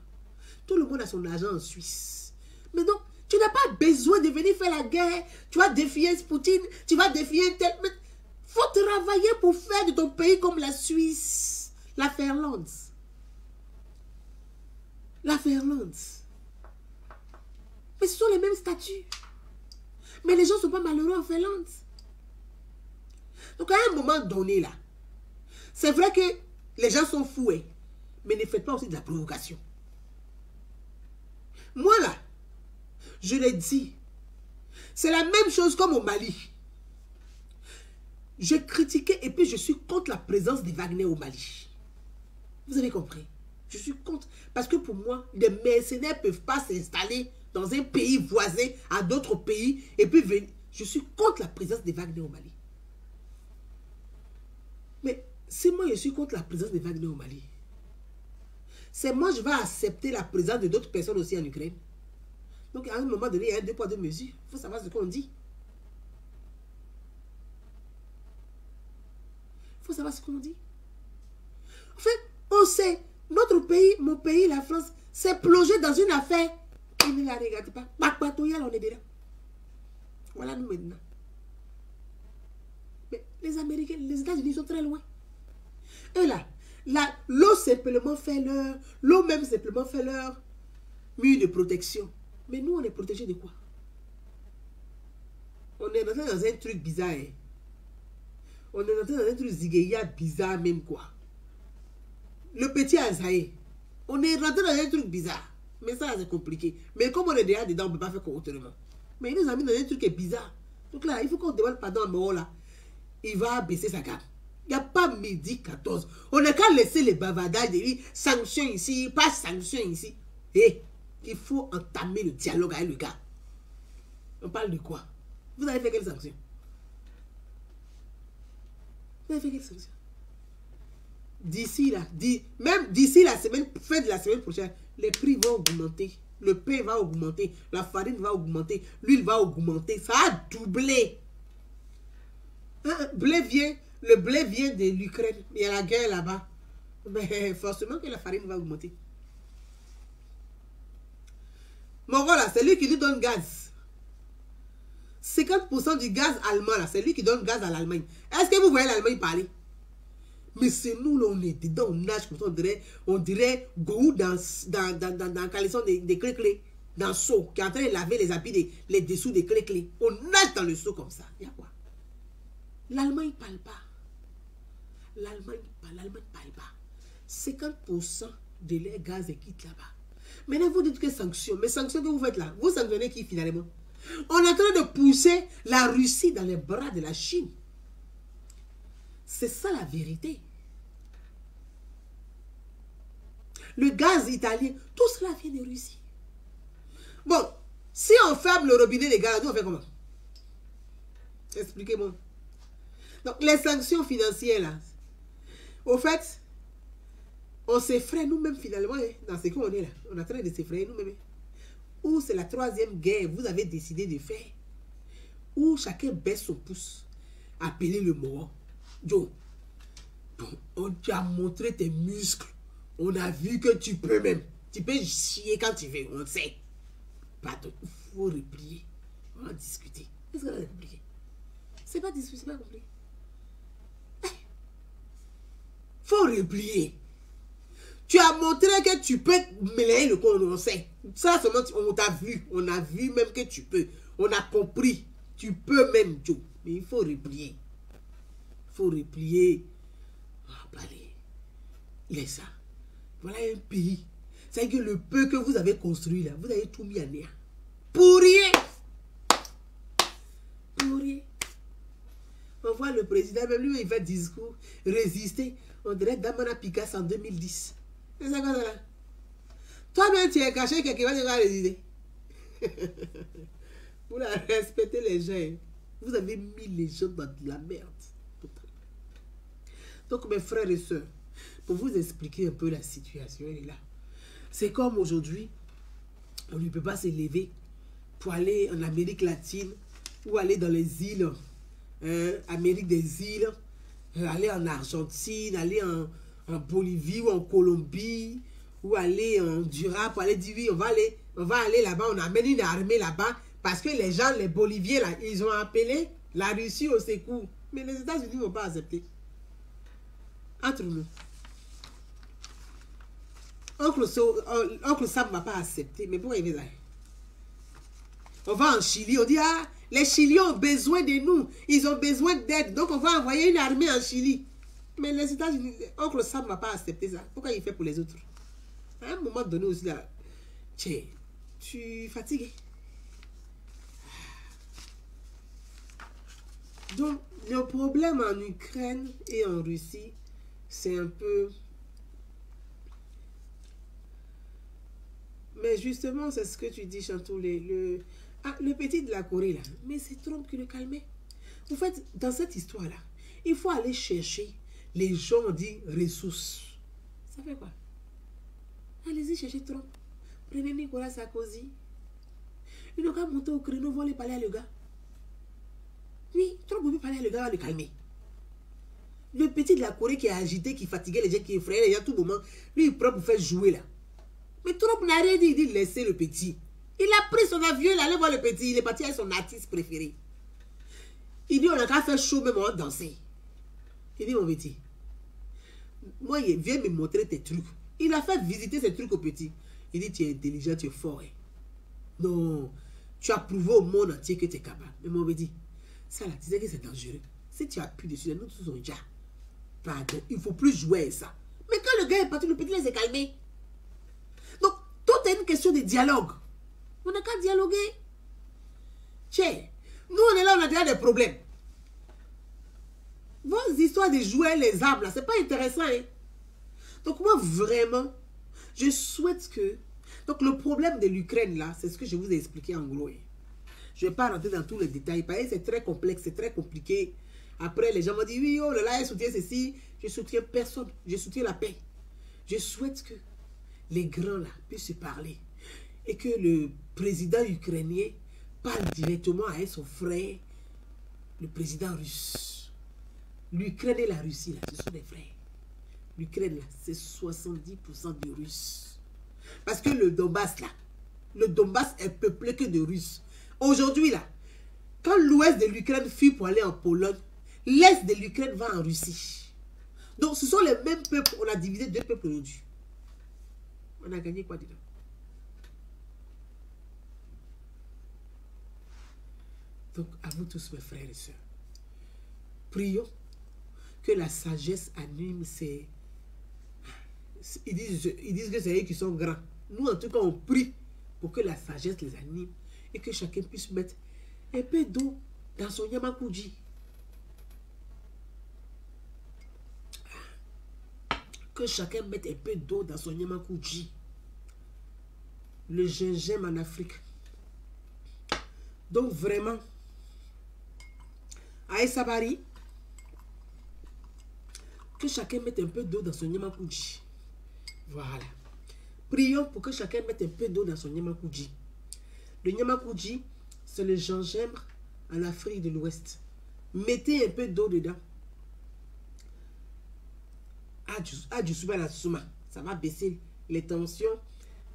Tout le monde a son argent en Suisse. Mais donc, tu n'as pas besoin de venir faire la guerre. Tu vas défier Poutine. Tu vas défier tel... Mais il faut travailler pour faire de ton pays comme la Suisse. La Finlande. La Finlande. Mais ce sont les mêmes statuts. Mais les gens ne sont pas malheureux en Finlande. Donc à un moment donné là, c'est vrai que les gens sont fous, hein, mais ne faites pas aussi de la provocation. Moi là, je l'ai dit, c'est la même chose comme au Mali. Je critiquais et puis je suis contre la présence des Wagner au Mali. Vous avez compris? Je suis contre. Parce que pour moi, les mercenaires ne peuvent pas s'installer dans un pays voisin à d'autres pays et puis venir. Je suis contre la présence des Wagner au Mali. Mais si moi je suis contre la présence des Wagner au Mali, c'est moi je vais accepter la présence de d'autres personnes aussi en Ukraine. Donc à un moment donné, il y a un deux poids deux mesures. Il faut savoir ce qu'on dit. Il faut savoir ce qu'on dit. En fait, on sait, notre pays, mon pays, la France, s'est plongé dans une affaire. Il ne la regarde pas. On est dedans. Voilà nous maintenant. Mais les Américains, les États-Unis sont très loin. Et là, l'eau simplement fait leur, l'eau même simplement fait leur mur de protection. Mais nous, on est protégés de quoi? On est rentré dans un truc bizarre. Hein? On est rentré dans un truc zigéia bizarre même quoi. Le petit Azaï. On est rentré dans un truc bizarre. Mais ça, c'est compliqué. Mais comme on est déjà dedans, on ne peut pas faire autrement. Mais il nous a mis dans un truc qui est bizarre. Donc là, il faut qu'on demande pardon à Moro là. Il va baisser sa gamme. Il n'y a pas midi 14. On n'a qu'à laisser les bavardages de lui. Sanctions ici, pas sanctions ici. Et il faut entamer le dialogue avec le gars. On parle de quoi? Vous avez fait quelle sanction? Vous avez fait quelle sanction? D'ici là, même d'ici la semaine, fin de la semaine prochaine, les prix vont augmenter. Le pain va augmenter. La farine va augmenter. L'huile va augmenter. Ça a doublé. Le blé vient de l'Ukraine. Il y a la guerre là-bas. Mais forcément que la farine va augmenter. Mon voilà, c'est lui qui nous donne gaz. 50% du gaz allemand là, c'est lui qui donne gaz à l'Allemagne. Est-ce que vous voyez l'Allemagne parler? Mais c'est nous là, on est dedans, on nage comme ça, on dirait Gourou dans le caleçon des clés-clés, dans le seau, qui est en train de laver les habits, les dessous des clés-clés. On nage dans le seau comme ça. Il y a quoi? L'Allemagne ne parle pas. L'Allemagne ne parle pas. 50% de leur gaz est quitté là-bas. Maintenant, vous dites que sanctions. Mais sanctions que vous faites là, vous sanctionnez qui finalement? On est en train de pousser la Russie dans les bras de la Chine. C'est ça la vérité. Le gaz italien, tout cela vient de Russie. Bon, si on ferme le robinet des gaz, nous on fait comment? Expliquez-moi. Donc, les sanctions financières là, au fait, on s'effraie nous-mêmes finalement, hein, dans ce qu'on est là. On est en train de s'effrayer nous-mêmes. Ou c'est la troisième guerre, vous avez décidé de faire. Ou chacun baisse son pouce. Appelez le mort. Joe, on t'a montré tes muscles. On a vu que tu peux même. Tu peux chier quand tu veux, on sait. Pardon, il faut replier. On va discuter. Qu'est-ce qu'on a compliqué? C'est pas discuter, c'est pas compliqué. Faut replier. Tu as montré que tu peux mêler le corps, on sait. Ça seulement, on t'a vu. On a vu même que tu peux. On a compris. Tu peux même, Joe. Mais il faut replier. Il faut replier. Ah, allez. Laisse ça. Voilà un pays. C'est que le peu que vous avez construit là, vous avez tout mis à néant. Pour rien. Pour rien. On voit le président, même lui, il fait discours, résister. On dirait Damana Picasso en 2010. C'est ça comme ça là. Toi-même, tu es caché, quelqu'un va résister. Vous respectez les gens. Vous avez mis les gens dans de la merde. Donc, mes frères et sœurs, pour vous expliquer un peu la situation, elle est là. C'est comme aujourd'hui, on ne peut pas se lever pour aller en Amérique latine ou aller dans les îles, Amérique des îles, aller en Argentine, aller en Bolivie ou en Colombie, ou aller en Honduras pour aller dire oui, on va aller là-bas, on amène une armée là-bas, parce que les gens, les Boliviens, là, ils ont appelé la Russie au secours. Mais les États-Unis ne vont pas accepter. Entre nous. Oncle Sam ne va pas accepter. Mais pourquoi il est là? On va en Chili, on dit, ah, les Chiliens ont besoin de nous. Ils ont besoin d'aide. Donc on va envoyer une armée en Chili. Mais les États-Unis, Oncle Sam ne va pas accepter ça. Pourquoi il fait pour les autres? À un moment donné aussi, là, tu es fatigué. Donc, le problème en Ukraine et en Russie, c'est un peu... Mais justement, c'est ce que tu dis, Chantou, Ah, le petit de la Corée, là. Mais c'est Trump qui le calmait. En fait, dans cette histoire-là, il faut aller chercher les gens, on dit, ressources. Ça fait quoi? Allez-y chercher Trump. Prenez Nicolas Sarkozy. Il n'a qu'à monter au créneau, vont aller parler à le gars. Oui, Trump peut parler à le gars, va le calmer. Le petit de la Corée qui est agité, qui fatiguait les gens, qui effrayait les gens tout moment, lui, il prend pour faire jouer là. Mais Trump n'a rien dit, il dit laissez le petit. Il a pris son avion, il allait voir le petit, il est parti avec son artiste préféré. Il dit on n'a qu'à faire chaud, même on va danser. Il dit mon petit, moi, viens me montrer tes trucs. Il a fait visiter ses trucs au petit. Il dit tu es intelligent, tu es fort. Hein. Non, tu as prouvé au monde entier que tu es capable. Mais mon petit, ça là, tu sais que c'est dangereux. Si tu appuies dessus, nous tous sommes déjà. Pardon, il ne faut plus jouer à ça. Mais quand le gars est parti, le petit s'est calmé. Donc, tout est une question de dialogue. On n'a qu'à dialoguer. Tiens, nous on est là, on a déjà des problèmes. Vos histoires de jouer les arbres, là, c'est pas intéressant. Hein? Donc moi, vraiment, je souhaite que... Donc le problème de l'Ukraine, là, c'est ce que je vous ai expliqué en gros. Hein? Je ne vais pas rentrer dans tous les détails, parce que c'est très complexe, c'est très compliqué. Après, les gens m'ont dit, oui, oh là là, elle soutient ceci. Je soutiens personne, je soutiens la paix. Je souhaite que les grands, là, puissent se parler. Et que le président ukrainien parle directement à son frère, le président russe. L'Ukraine et la Russie, là, ce sont des frères. L'Ukraine, là, c'est 70% de Russes. Parce que le Donbass, là, le Donbass est peuplé que de Russes. Aujourd'hui, là, quand l'ouest de l'Ukraine fuit pour aller en Pologne, l'est de l'Ukraine va en Russie. Donc, ce sont les mêmes peuples. On a divisé deux peuples aujourd'hui. On a gagné quoi dedans? Donc, à vous tous, mes frères et sœurs, prions que la sagesse anime ces... Ils disent que c'est eux qui sont grands. Nous, en tout cas, on prie pour que la sagesse les anime et que chacun puisse mettre un peu d'eau dans son yamakuji. Que chacun mette un peu d'eau dans son yamakuji. Le gingembre en Afrique. Donc, vraiment, Aïe Sabari, que chacun mette un peu d'eau dans son yamakuji. Voilà. Prions pour que chacun mette un peu d'eau dans son yamakuji. Le yamakuji, c'est le gingembre en Afrique de l'Ouest. Mettez un peu d'eau dedans. Ça va baisser les tensions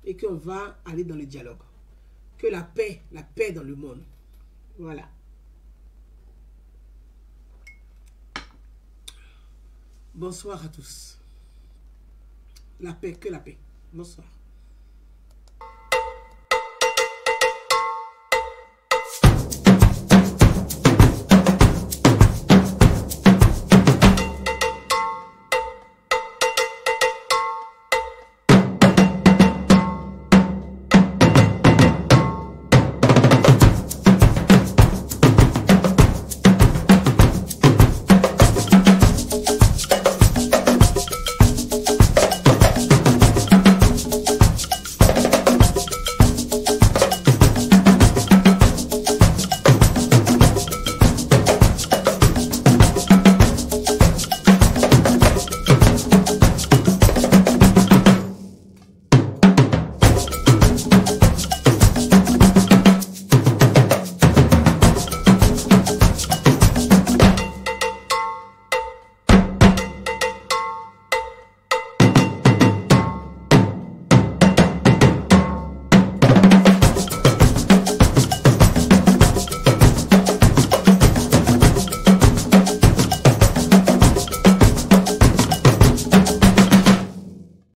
et qu'on va aller dans le dialogue. Que la paix dans le monde. Voilà. Bonsoir à tous. La paix, que la paix. Bonsoir.